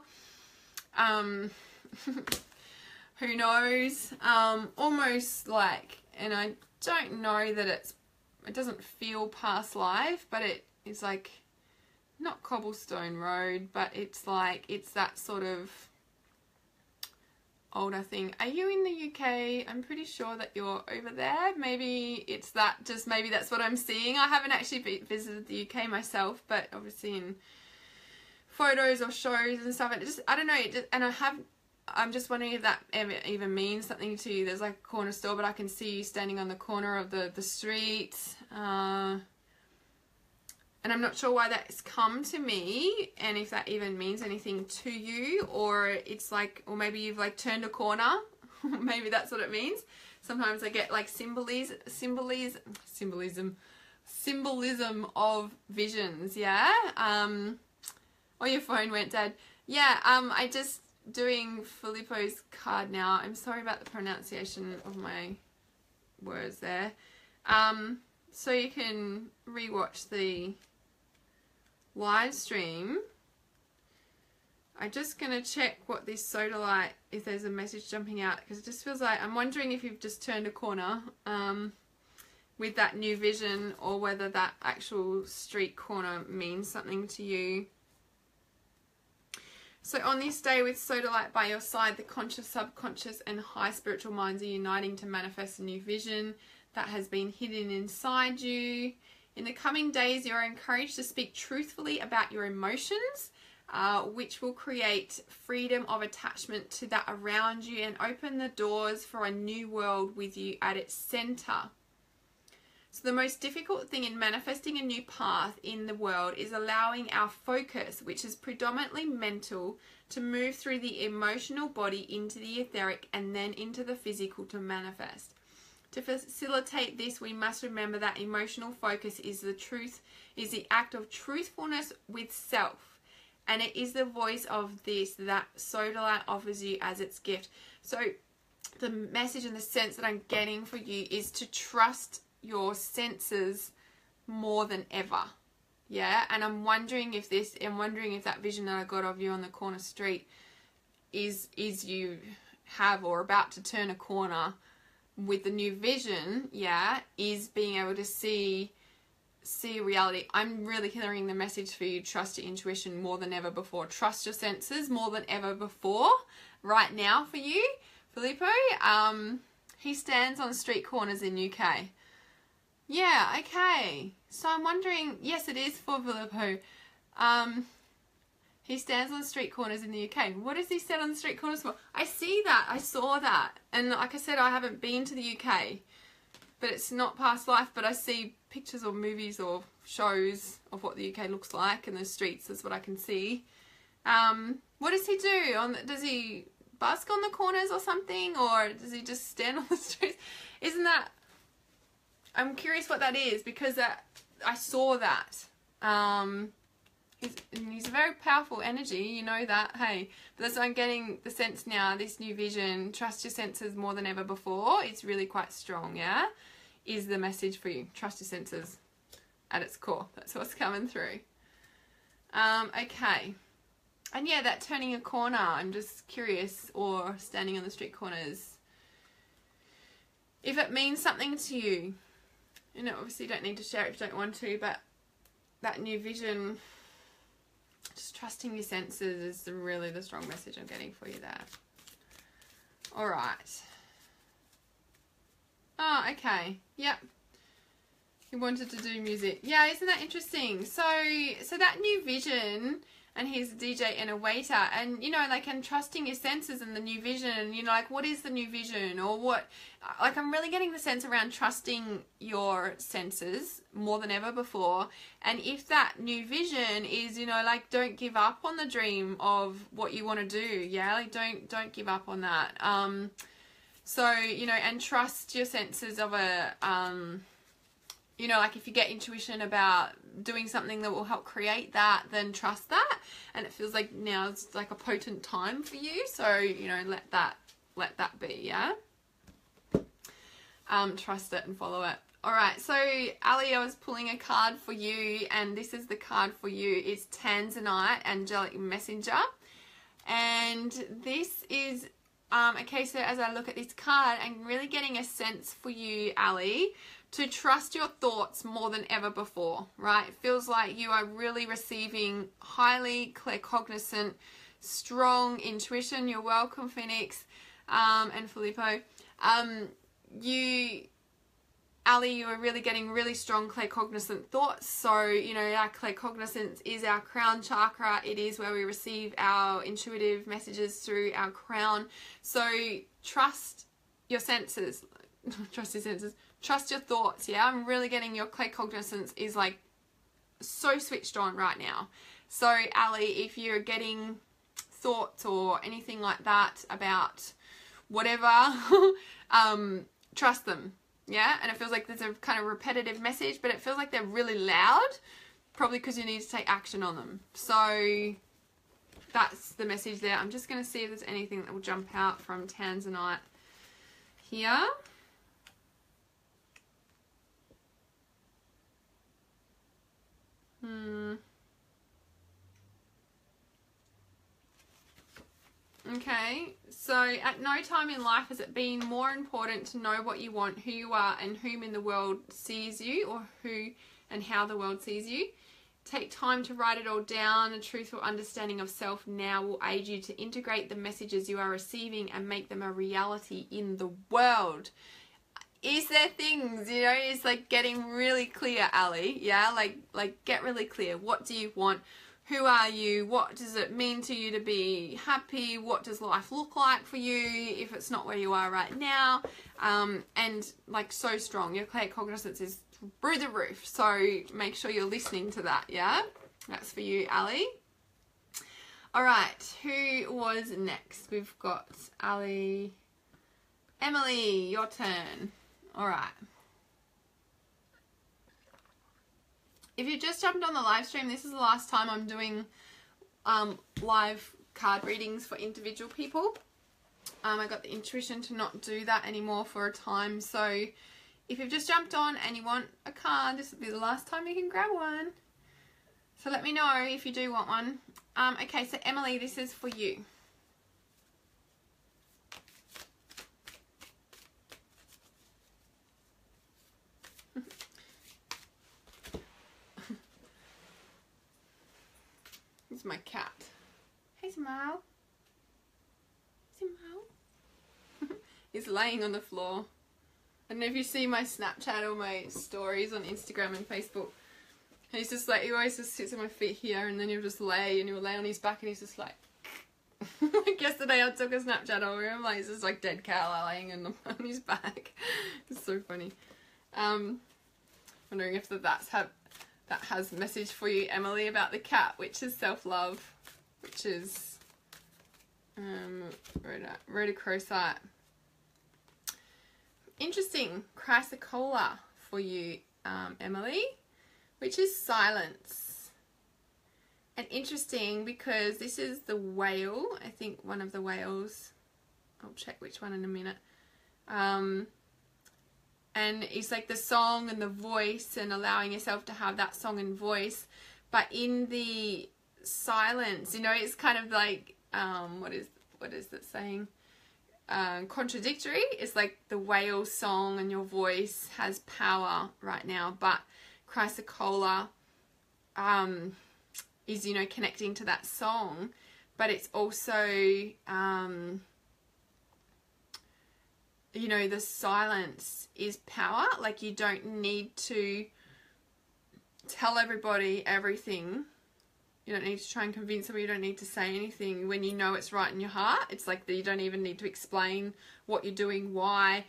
Who knows? Almost like, and I don't know that it doesn't feel past life, but it is like, not cobblestone road, but it's like, it's that sort of older thing. Are you in the UK? I'm pretty sure that you're over there. Maybe it's that, just maybe that's what I'm seeing. I haven't actually visited the UK myself, but obviously in photos or shows and stuff, it just, I don't know, it just, and I'm just wondering if that even means something to you. There's like a corner store, but I can see you standing on the corner of the street. And I'm not sure why that's come to me, and if that even means anything to you, or it's like, or maybe you've like turned a corner. Maybe that's what it means. Sometimes I get like symbolism of visions. Yeah. Oh, your phone went dead. Yeah. I just doing Filippo's card now. I'm sorry about the pronunciation of my words there. So you can rewatch the live stream. I'm just going to check what this Sodalite, if there's a message jumping out, because it just feels like, I'm wondering if you've just turned a corner. with that new vision, or whether that actual street corner means something to you. So on this day with Sodalite by your side, the conscious, subconscious and high spiritual minds are uniting to manifest a new vision that has been hidden inside you. In the coming days, you are encouraged to speak truthfully about your emotions, which will create freedom of attachment to that around you and open the doors for a new world with you at its center. So the most difficult thing in manifesting a new path in the world is allowing our focus, which is predominantly mental, to move through the emotional body into the etheric and then into the physical to manifest. To facilitate this, we must remember that emotional focus is the act of truthfulness with self. And it is the voice of this that Sodalite offers you as its gift. So the message and the sense that I'm getting for you is to trust your senses more than ever. Yeah, and I'm wondering if that vision that I got of you on the corner street is you have or about to turn a corner with the new vision, yeah, is being able to see reality. I'm really hearing the message for you: trust your intuition more than ever before. Trust your senses more than ever before right now for you, Filippo. He stands on street corners in UK. Yeah, okay. So I'm wondering, yes, it is for Filippo. He stands on street corners in the UK. What does he stand on the street corners for? I see that. I saw that. And like I said, I haven't been to the UK. But it's not past life. But I see pictures or movies or shows of what the UK looks like. And the streets is what I can see. What does he do? Does he busk on the corners or something? Or does he just stand on the streets? Isn't that... I'm curious what that is, because I saw that. He's a very powerful energy, you know that, hey. But that's why I'm getting the sense now, this new vision, trust your senses more than ever before. It's really quite strong, yeah? Is the message for you. Trust your senses at its core. That's what's coming through. Okay. And yeah, that turning a corner, I'm just curious, or standing on the street corners. If it means something to you, you know, obviously you don't need to share it if you don't want to, but that new vision, just trusting your senses is really the strong message I'm getting for you there. All right. Oh, okay. Yep. He wanted to do music. Yeah, isn't that interesting? So that new vision, and he's a DJ and a waiter, and, you know, like, and trusting your senses and the new vision, you know, like, what is the new vision, or what, like, I'm really getting the sense around trusting your senses more than ever before. And if that new vision is, you know, like, don't give up on the dream of what you want to do, yeah, like, don't give up on that. So, you know, and trust your senses of a, you know, like, if you get intuition about doing something that will help create that, then trust that. And it feels like now it's like a potent time for you. So, you know, let that be, yeah? Trust it and follow it. All right, so Ali, I was pulling a card for you, and this is the card for you. It's Tanzanite, Angelic Messenger. And this is, okay, so as I look at this card, I'm really getting a sense for you, Ali, to trust your thoughts more than ever before, right? It feels like you are really receiving highly claircognizant, strong intuition. You're welcome, Phoenix, and Filippo. Ali, you are really getting really strong claircognizant thoughts. So, you know, our claircognizance is our crown chakra. It is where we receive our intuitive messages through our crown. So trust your senses. Trust your senses. Trust your thoughts, yeah? I'm really getting your claircognizance is, like, so switched on right now. So, Ali, if you're getting thoughts or anything like that about whatever, trust them, yeah? And it feels like there's a kind of repetitive message, but it feels like they're really loud, probably because you need to take action on them. So, that's the message there. I'm just going to see if there's anything that will jump out from Tanzanite here. Okay, so at no time in life has it been more important to know what you want, who you are, and whom in the world sees you, or who and how the world sees you. Take time to write it all down. A truthful understanding of self now will aid you to integrate the messages you are receiving and make them a reality in the world. Is there things, you know, it's like getting really clear, Ali, yeah? Like get really clear. What do you want? Who are you? What does it mean to you to be happy? What does life look like for you if it's not where you are right now? And like so strong. Your claircognizance is through the roof. So make sure you're listening to that, yeah? That's for you, Ali. All right, who was next? We've got Ali. Emily, your turn. All right. If you just jumped on the live stream, this is the last time I'm doing live card readings for individual people. I got the intuition to not do that anymore for a time. So if you've just jumped on and you want a card, this will be the last time you can grab one. So let me know if you do want one. Okay, so Emily, this is for you. This is my cat. Hey, Smile. Smile. He's laying on the floor. I don't know if you see my Snapchat or my stories on Instagram and Facebook. And he's just like, he always just sits at my feet here and then he'll just lay and he'll lay on his back and he's just like, like yesterday I took a Snapchat of him, like he's just like dead cow laying on his back. It's so funny. Wondering if that has a message for you, Emily, about the cat, which is self-love, which is rhodochrosite. Interesting, chrysocolla for you, Emily, which is silence. And interesting because this is the whale, I think one of the whales, I'll check which one in a minute. And it's like the song and the voice and allowing yourself to have that song and voice. But in the silence, you know, it's kind of like, what is that saying? Contradictory. It's like the whale song and your voice has power right now, but chrysocolla is, you know, connecting to that song, but it's also you know, the silence is power. Like you don't need to tell everybody everything. You don't need to try and convince them. You don't need to say anything when you know it's right in your heart. It's like that you don't even need to explain what you're doing, why,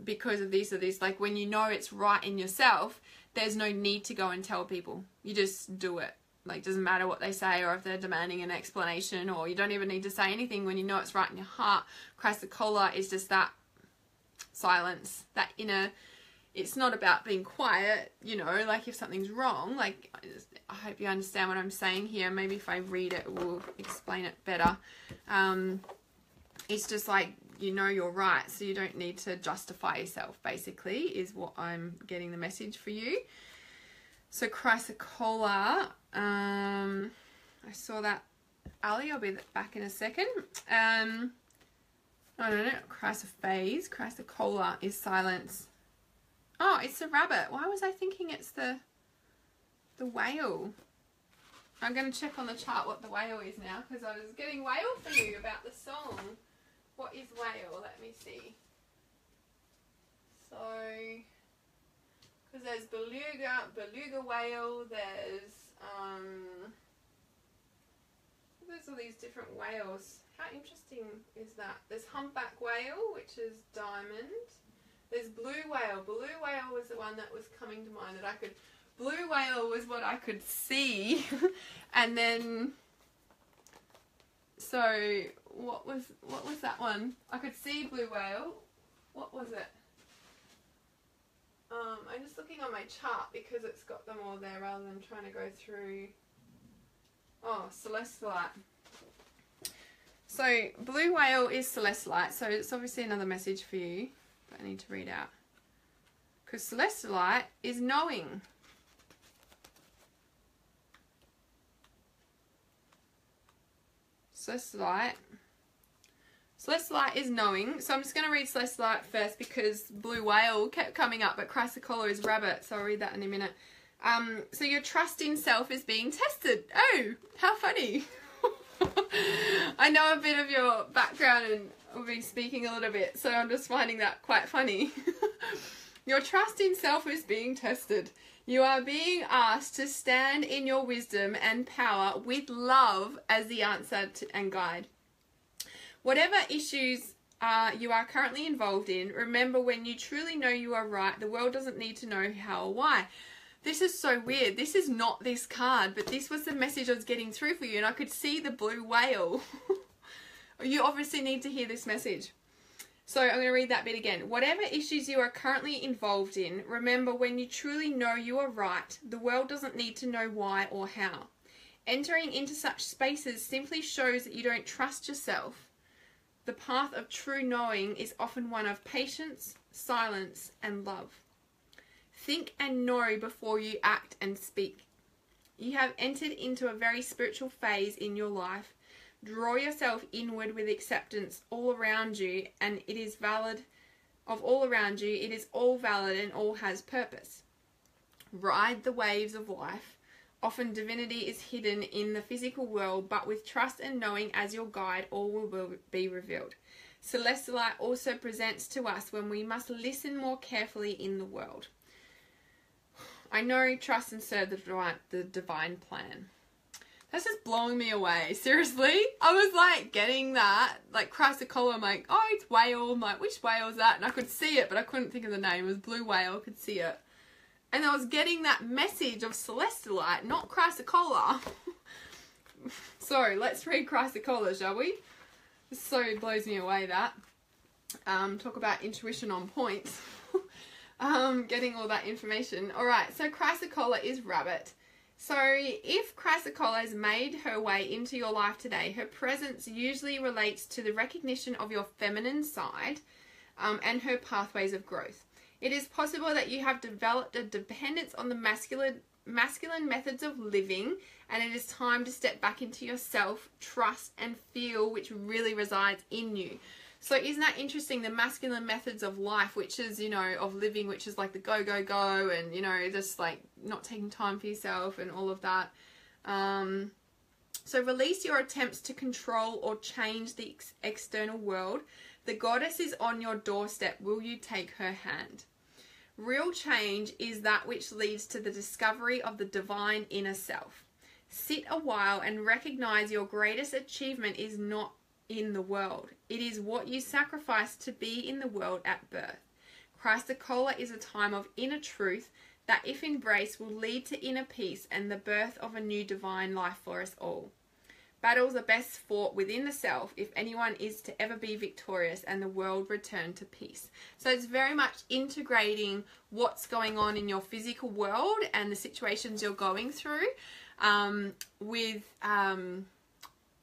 because of this or this. Like when you know it's right in yourself, there's no need to go and tell people. You just do it. Like, doesn't matter what they say or if they're demanding an explanation, or you don't even need to say anything when you know it's right in your heart. Chrysocolla is just that silence, that inner. It's not about being quiet, you know, like if something's wrong, like I hope you understand what I'm saying here. Maybe if I read it, we'll explain it better. It's just like, you know, you're right, so you don't need to justify yourself, basically, is what I'm getting the message for you. So chrysocolla, I saw that, Ali, I'll be back in a second. I don't know, chrysophase, chrysocolla is silence. Oh, it's the rabbit. Why was I thinking it's the whale? I'm going to check on the chart what the whale is now, because I was getting whale for you about the song. What is whale? Let me see. So, because there's beluga whale, there's all these different whales. How interesting is that? There's humpback whale, which is diamond. There's blue whale. Blue whale was the one that was coming to mind that I could. Blue whale was what I could see, and then. So what was that one? I could see blue whale. What was it? I'm just looking on my chart because it's got them all there rather than trying to go through. Oh, celestite. So blue whale is celestite. So it's obviously another message for you. I need to read out, because celestite is knowing. Celestite Celestial Light is knowing. So I'm just going to read Celestial Light first because Blue Whale kept coming up, but Chrysocolla is Rabbit, so I'll read that in a minute. So your trust in self is being tested. Oh, how funny. I know a bit of your background and I'll be speaking a little bit, so I'm just finding that quite funny. Your trust in self is being tested. You are being asked to stand in your wisdom and power with love as the answer and guide. Whatever issues you are currently involved in, remember when you truly know you are right, the world doesn't need to know how or why. This is so weird. This is not this card, but this was the message I was getting through for you, and I could see the blue whale. You obviously need to hear this message. So I'm going to read that bit again. Whatever issues you are currently involved in, remember when you truly know you are right, the world doesn't need to know why or how. Entering into such spaces simply shows that you don't trust yourself. The path of true knowing is often one of patience, silence, and love. Think and know before you act and speak. You have entered into a very spiritual phase in your life. Draw yourself inward with acceptance all around you, and it is valid of all around you. It is all valid and all has purpose. Ride the waves of life. Often divinity is hidden in the physical world, but with trust and knowing as your guide, all will be revealed. Celestial Light also presents to us when we must listen more carefully in the world. I know, trust and serve the divine plan. That's just blowing me away. Seriously? I was like getting that, like Chrysocolla, I'm like, oh, it's whale. I'm like, which whale is that? And I could see it, but I couldn't think of the name. It was blue whale, I could see it. And I was getting that message of Celestial Light, not Chrysocolla. So, let's read Chrysocolla, shall we? This so blows me away, that. Talk about intuition on point. Getting all that information. Alright, so Chrysocolla is Rabbit. So if Chrysocolla has made her way into your life today, her presence usually relates to the recognition of your feminine side and her pathways of growth. It is possible that you have developed a dependence on the masculine methods of living, and it is time to step back into yourself, trust and feel which really resides in you. So isn't that interesting? The masculine methods of life, which is, you know, of living, which is like the go, go, go, and, you know, just like not taking time for yourself and all of that. So release your attempts to control or change the external world. The goddess is on your doorstep. Will you take her hand? Real change is that which leads to the discovery of the divine inner self. Sit a while and recognize your greatest achievement is not in the world. It is what you sacrifice to be in the world at birth. Chrysocolla is a time of inner truth that, if embraced, will lead to inner peace and the birth of a new divine life for us all. Battles are best fought within the self if anyone is to ever be victorious and the world return to peace. So it's very much integrating what's going on in your physical world and the situations you're going through with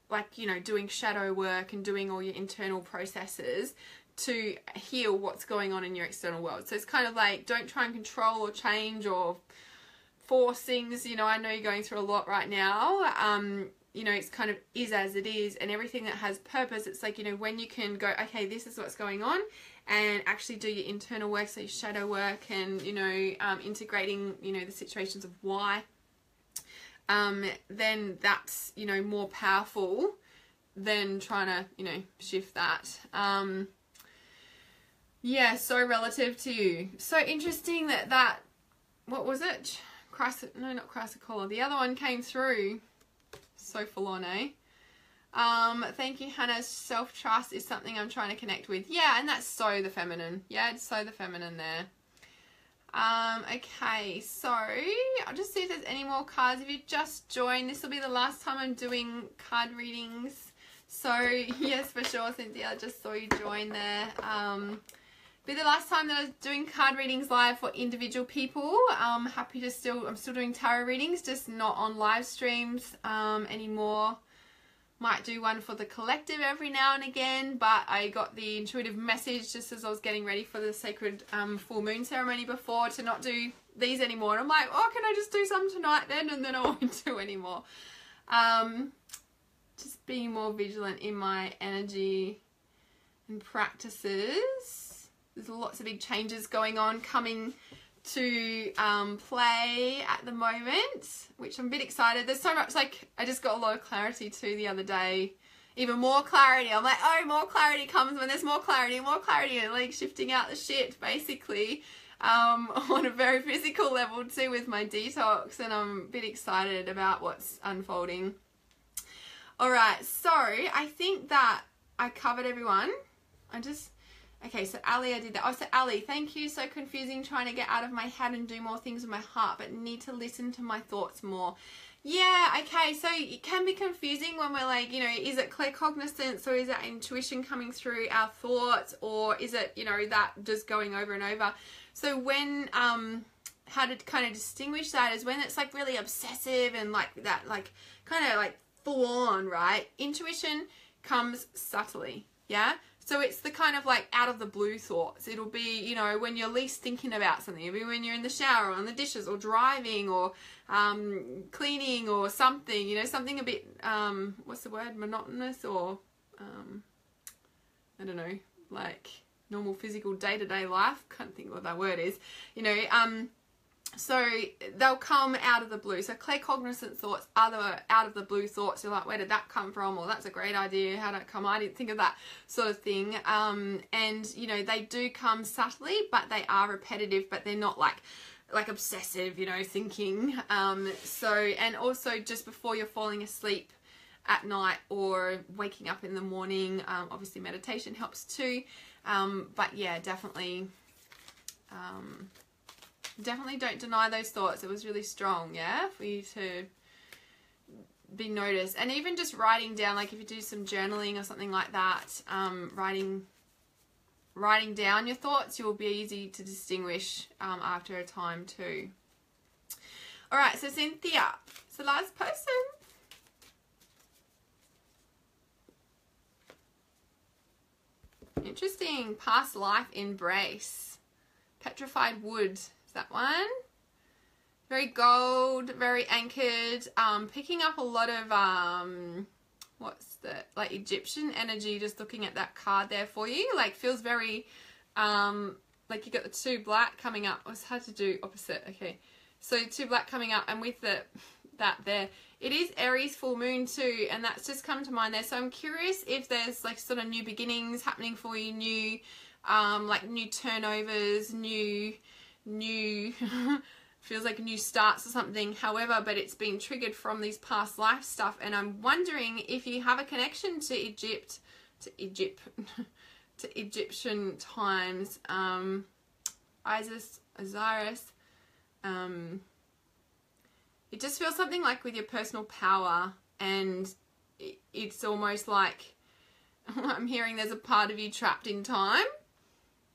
like, you know, doing shadow work and doing all your internal processes to heal what's going on in your external world. So it's kind of like, don't try and control or change or force things. You know, I know you're going through a lot right now. You know, it's kind of is as it is, and everything that has purpose, it's like, you know, when you can go, okay, this is what's going on, and actually do your internal work, so your shadow work, and, you know, integrating, you know, the situations of why, then that's, you know, more powerful than trying to, you know, shift that. Yeah, so relative to you. So interesting that what was it? No, not Chrysocolla. The other one came through. So full on, eh? Thank you, Hannah. Self-trust is something I'm trying to connect with. Yeah, and that's so the feminine. Yeah, it's so the feminine there. Okay, so I'll just see if there's any more cards. If you just joined, this will be the last time I'm doing card readings. So, yes, for sure, Cynthia, I just saw you join there. Be the last time that I was doing card readings live for individual people. I'm still doing tarot readings, just not on live streams anymore. Might do one for the collective every now and again, but I got the intuitive message just as I was getting ready for the sacred full moon ceremony before to not do these anymore. And I'm like, oh, can I just do some tonight then? And then I won't do anymore. Just being more vigilant in my energy. and practices. There's lots of big changes going on coming to play at the moment, which I'm a bit excited. There's so much, like, I just got a lot of clarity too the other day. Even more clarity. I'm like, oh, more clarity comes when there's more clarity, and like shifting out the shit, basically, on a very physical level too with my detox, and I'm a bit excited about what's unfolding. All right, so I think that I covered everyone. Okay, so Ali, I did that. Oh, so Ali, thank you. So confusing trying to get out of my head and do more things with my heart, but need to listen to my thoughts more. Yeah, okay, so it can be confusing when we're like, you know, is it claircognizance or is that intuition coming through our thoughts, or is it, you know, that just going over and over? So when, how to kind of distinguish that is when it's like really obsessive and like that, like kind of like full on, right? Intuition comes subtly, yeah? So it's the kind of like out of the blue thoughts. It'll be, you know, when you're least thinking about something. It'll be when you're in the shower or on the dishes or driving or cleaning or something, you know, something a bit, what's the word, monotonous, or, I don't know, like normal physical day-to-day life. Can't think what that word is, you know, so they'll come out of the blue. So claircognizant thoughts are the out of the blue thoughts. You're like, where did that come from? Or that's a great idea. How did it come? I didn't think of that, sort of thing. And you know, they do come subtly, but they are repetitive, but they're not like obsessive, you know, thinking. So, and also just before you're falling asleep at night or waking up in the morning, obviously meditation helps too. But yeah, definitely, definitely don't deny those thoughts. It was really strong, yeah, for you to be noticed. And even just writing down, like if you do some journaling or something like that, writing down your thoughts, you'll be easy to distinguish after a time too. All right, so Cynthia, it's the last person. Interesting. Past life embrace. Petrified wood. That one, very gold, very anchored, picking up a lot of what's the, like, Egyptian energy, just looking at that card there for you. Like, feels very like you got the 2 black coming up. It's hard to do opposite. Okay, so 2 black coming up, and with that there, it is Aries full moon too, and that's just come to mind there. So I'm curious if there's like sort of new beginnings happening for you, new like new turnovers, new feels like new starts or something. However, but it's been triggered from these past life stuff, and I'm wondering if you have a connection to Egyptian times, Osiris. It just feels something like with your personal power, and it's almost like I'm hearing there's a part of you trapped in time.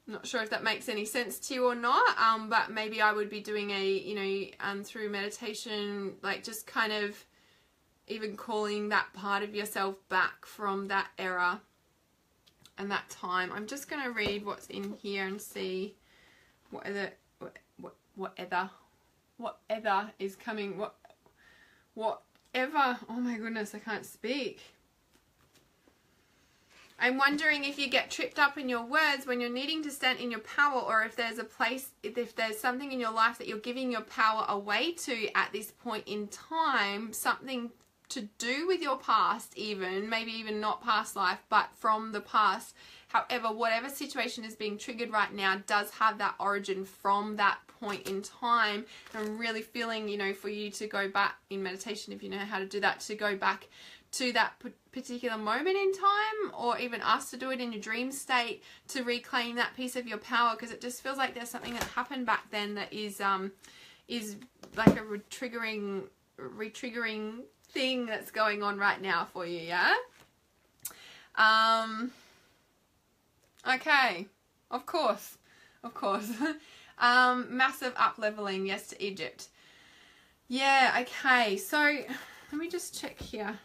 I'm not sure if that makes any sense to you or not, but maybe I would be doing a, you know, through meditation, like just kind of even calling that part of yourself back from that era and that time. I'm just going to read what's in here and see whatever is coming, whatever, oh my goodness, I can't speak. I'm wondering if you get tripped up in your words when you're needing to stand in your power, or if there's a place, if there's something in your life that you're giving your power away to at this point in time, something to do with your past even, maybe even not past life, but from the past. However, whatever situation is being triggered right now does have that origin from that point in time. And I'm really feeling, you know, for you to go back in meditation, if you know how to do that, to go back to that particular moment in time, or even ask to do it in your dream state to reclaim that piece of your power, because it just feels like there's something that happened back then that is like a retriggering thing that's going on right now for you, yeah? Okay, of course. Massive up-leveling, yes, to Egypt. Yeah, okay, so let me just check here.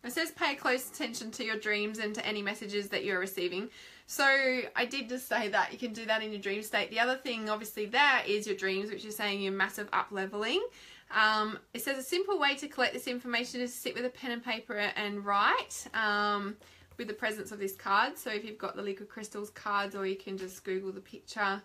It says pay close attention to your dreams and to any messages that you're receiving. So I did just say that you can do that in your dream state. The other thing obviously there is your dreams, which is saying you're massive up leveling. It says a simple way to collect this information is to sit with a pen and paper and write with the presence of this card. So if you've got the liquid crystals cards, or you can just Google the picture.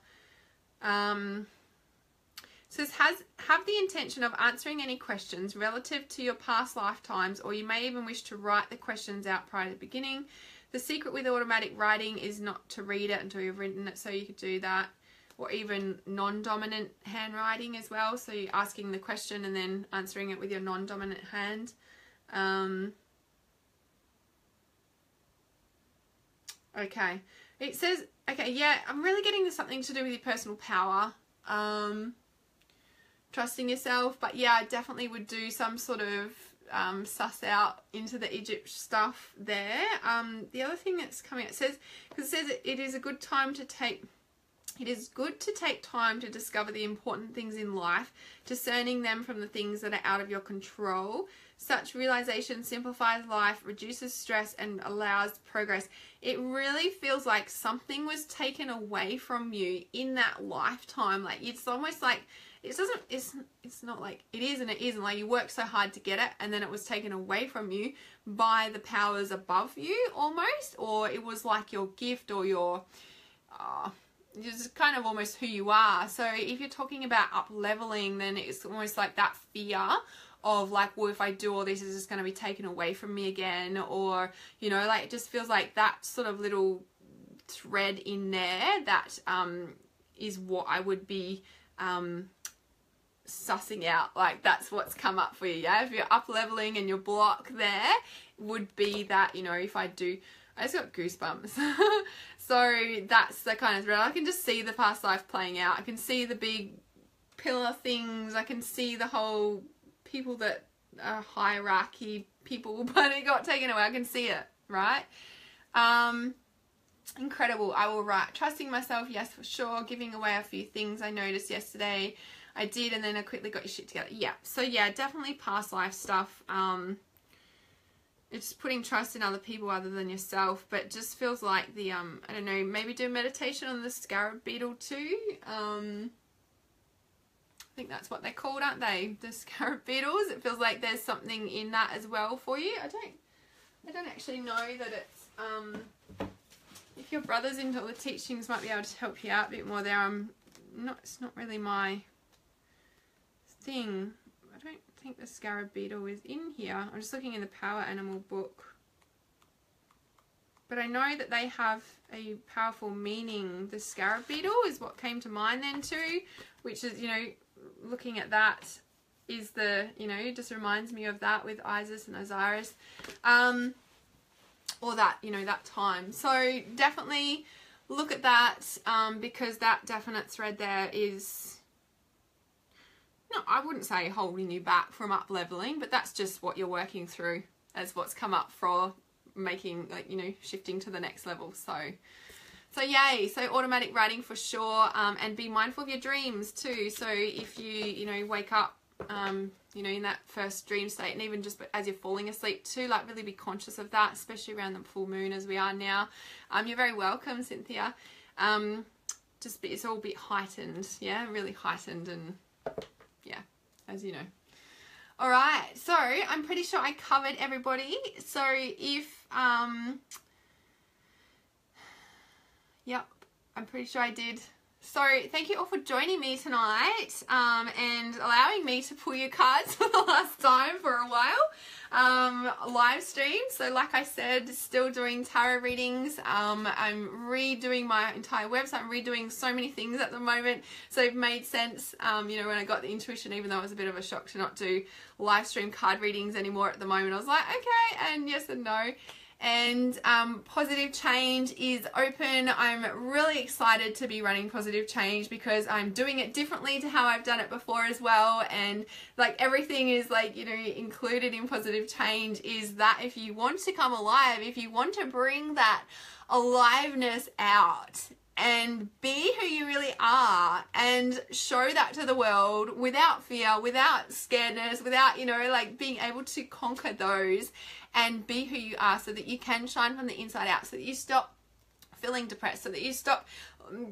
Says have the intention of answering any questions relative to your past lifetimes, or you may even wish to write the questions out prior to the beginning. The secret with automatic writing is not to read it until you've written it, so you could do that. Or even non-dominant handwriting as well, so you're asking the question and then answering it with your non-dominant hand. Okay, it says, okay, yeah, I'm really getting to something to do with your personal power, trusting yourself, but yeah, I definitely would do some sort of suss out into the Egypt stuff there. The other thing that's coming, it says, because it says it is a good time to take, it is good to take time to discover the important things in life, discerning them from the things that are out of your control. Such realization simplifies life, reduces stress, and allows progress. It really feels like something was taken away from you in that lifetime. Like, it's almost like it's not like it is and it isn't. Like, you worked so hard to get it, and then it was taken away from you by the powers above you almost, or it was like your gift or your it's kind of almost who you are. So if you're talking about up leveling, then it's almost like that fear of like, well, if I do all this, is this going to be taken away from me again? Or, you know, like, it just feels like that sort of little thread in there that is what I would be sussing out. Like, that's what's come up for you. Yeah, if you're up leveling and your block there would be that, you know, if I do, I just got goosebumps. So that's the kind of thread. I can just see the past life playing out. I can see the big pillar things. I can see the whole people that are hierarchy people, but it got taken away. I can see it, right? Incredible. I will write. Trusting myself, yes, for sure. Giving away a few things I noticed yesterday. I did, and then I quickly got your shit together. Yeah. So yeah, definitely past life stuff. It's putting trust in other people other than yourself, but just feels like the I don't know, maybe do meditation on the scarab beetle too. I think that's what they're called, aren't they? The scarab beetles. It feels like there's something in that as well for you. I don't actually know that it's if your brother's into all the teachings, might be able to help you out a bit more there. It's not really my thing. I don't think the scarab beetle is in here. I'm just looking in the Power Animal book. But I know that they have a powerful meaning. The scarab beetle is what came to mind then too, which is, you know, looking at that is the, you know, it just reminds me of that with Isis and Osiris. Or that, you know, that time. So definitely look at that because that definite thread there is, no, I wouldn't say holding you back from up leveling, but that's just what you're working through as what's come up for making, like, you know, shifting to the next level. So yay. So automatic writing for sure, and be mindful of your dreams too. So if you know, wake up, you know, in that first dream state, and even just as you're falling asleep too, like, really be conscious of that, especially around the full moon as we are now. You're very welcome, Cynthia. It's all a bit heightened, yeah, really heightened, and yeah, as you know. All right, so I'm pretty sure I covered everybody. So if yep, I'm pretty sure I did. So thank you all for joining me tonight and allowing me to pull your cards for the last time for a while. Live stream. So like I said, still doing tarot readings. I'm redoing my entire website. I'm redoing so many things at the moment. So it made sense, you know, when I got the intuition, even though it was a bit of a shock to not do live stream card readings anymore at the moment. I was like, okay, and yes and no. And Positive Change is open. I'm really excited to be running Positive Change because I'm doing it differently to how I've done it before as well. And like, everything is, like, you know, included in Positive Change is that if you want to come alive, if you want to bring that aliveness out and be who you really are and show that to the world without fear, without scaredness, without, you know, like, being able to conquer those and be who you are so that you can shine from the inside out, so that you stop feeling depressed, so that you stop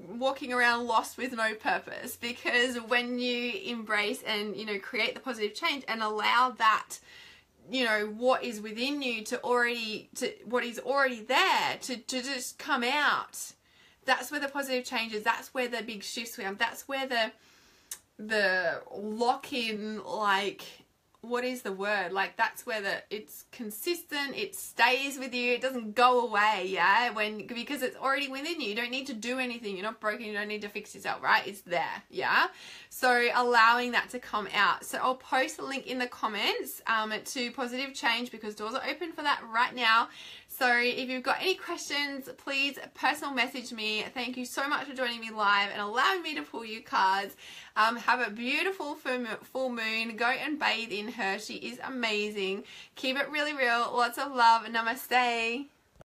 walking around lost with no purpose. Because when you embrace and, you know, create the positive change and allow that, you know, what is within you what is already there to just come out, that's where the positive change is. That's where the big shifts come. That's where the lock-in, like, what is the word? Like, that's where it's consistent, it stays with you, it doesn't go away, yeah? Because it's already within you. You don't need to do anything. You're not broken, you don't need to fix yourself, right? It's there, yeah? So allowing that to come out. So I'll post a link in the comments to Positive Change, because doors are open for that right now. So if you've got any questions, please personal message me. Thank you so much for joining me live and allowing me to pull you cards. Have a beautiful full moon. Go and bathe in her. She is amazing. Keep it really real. Lots of love. Namaste.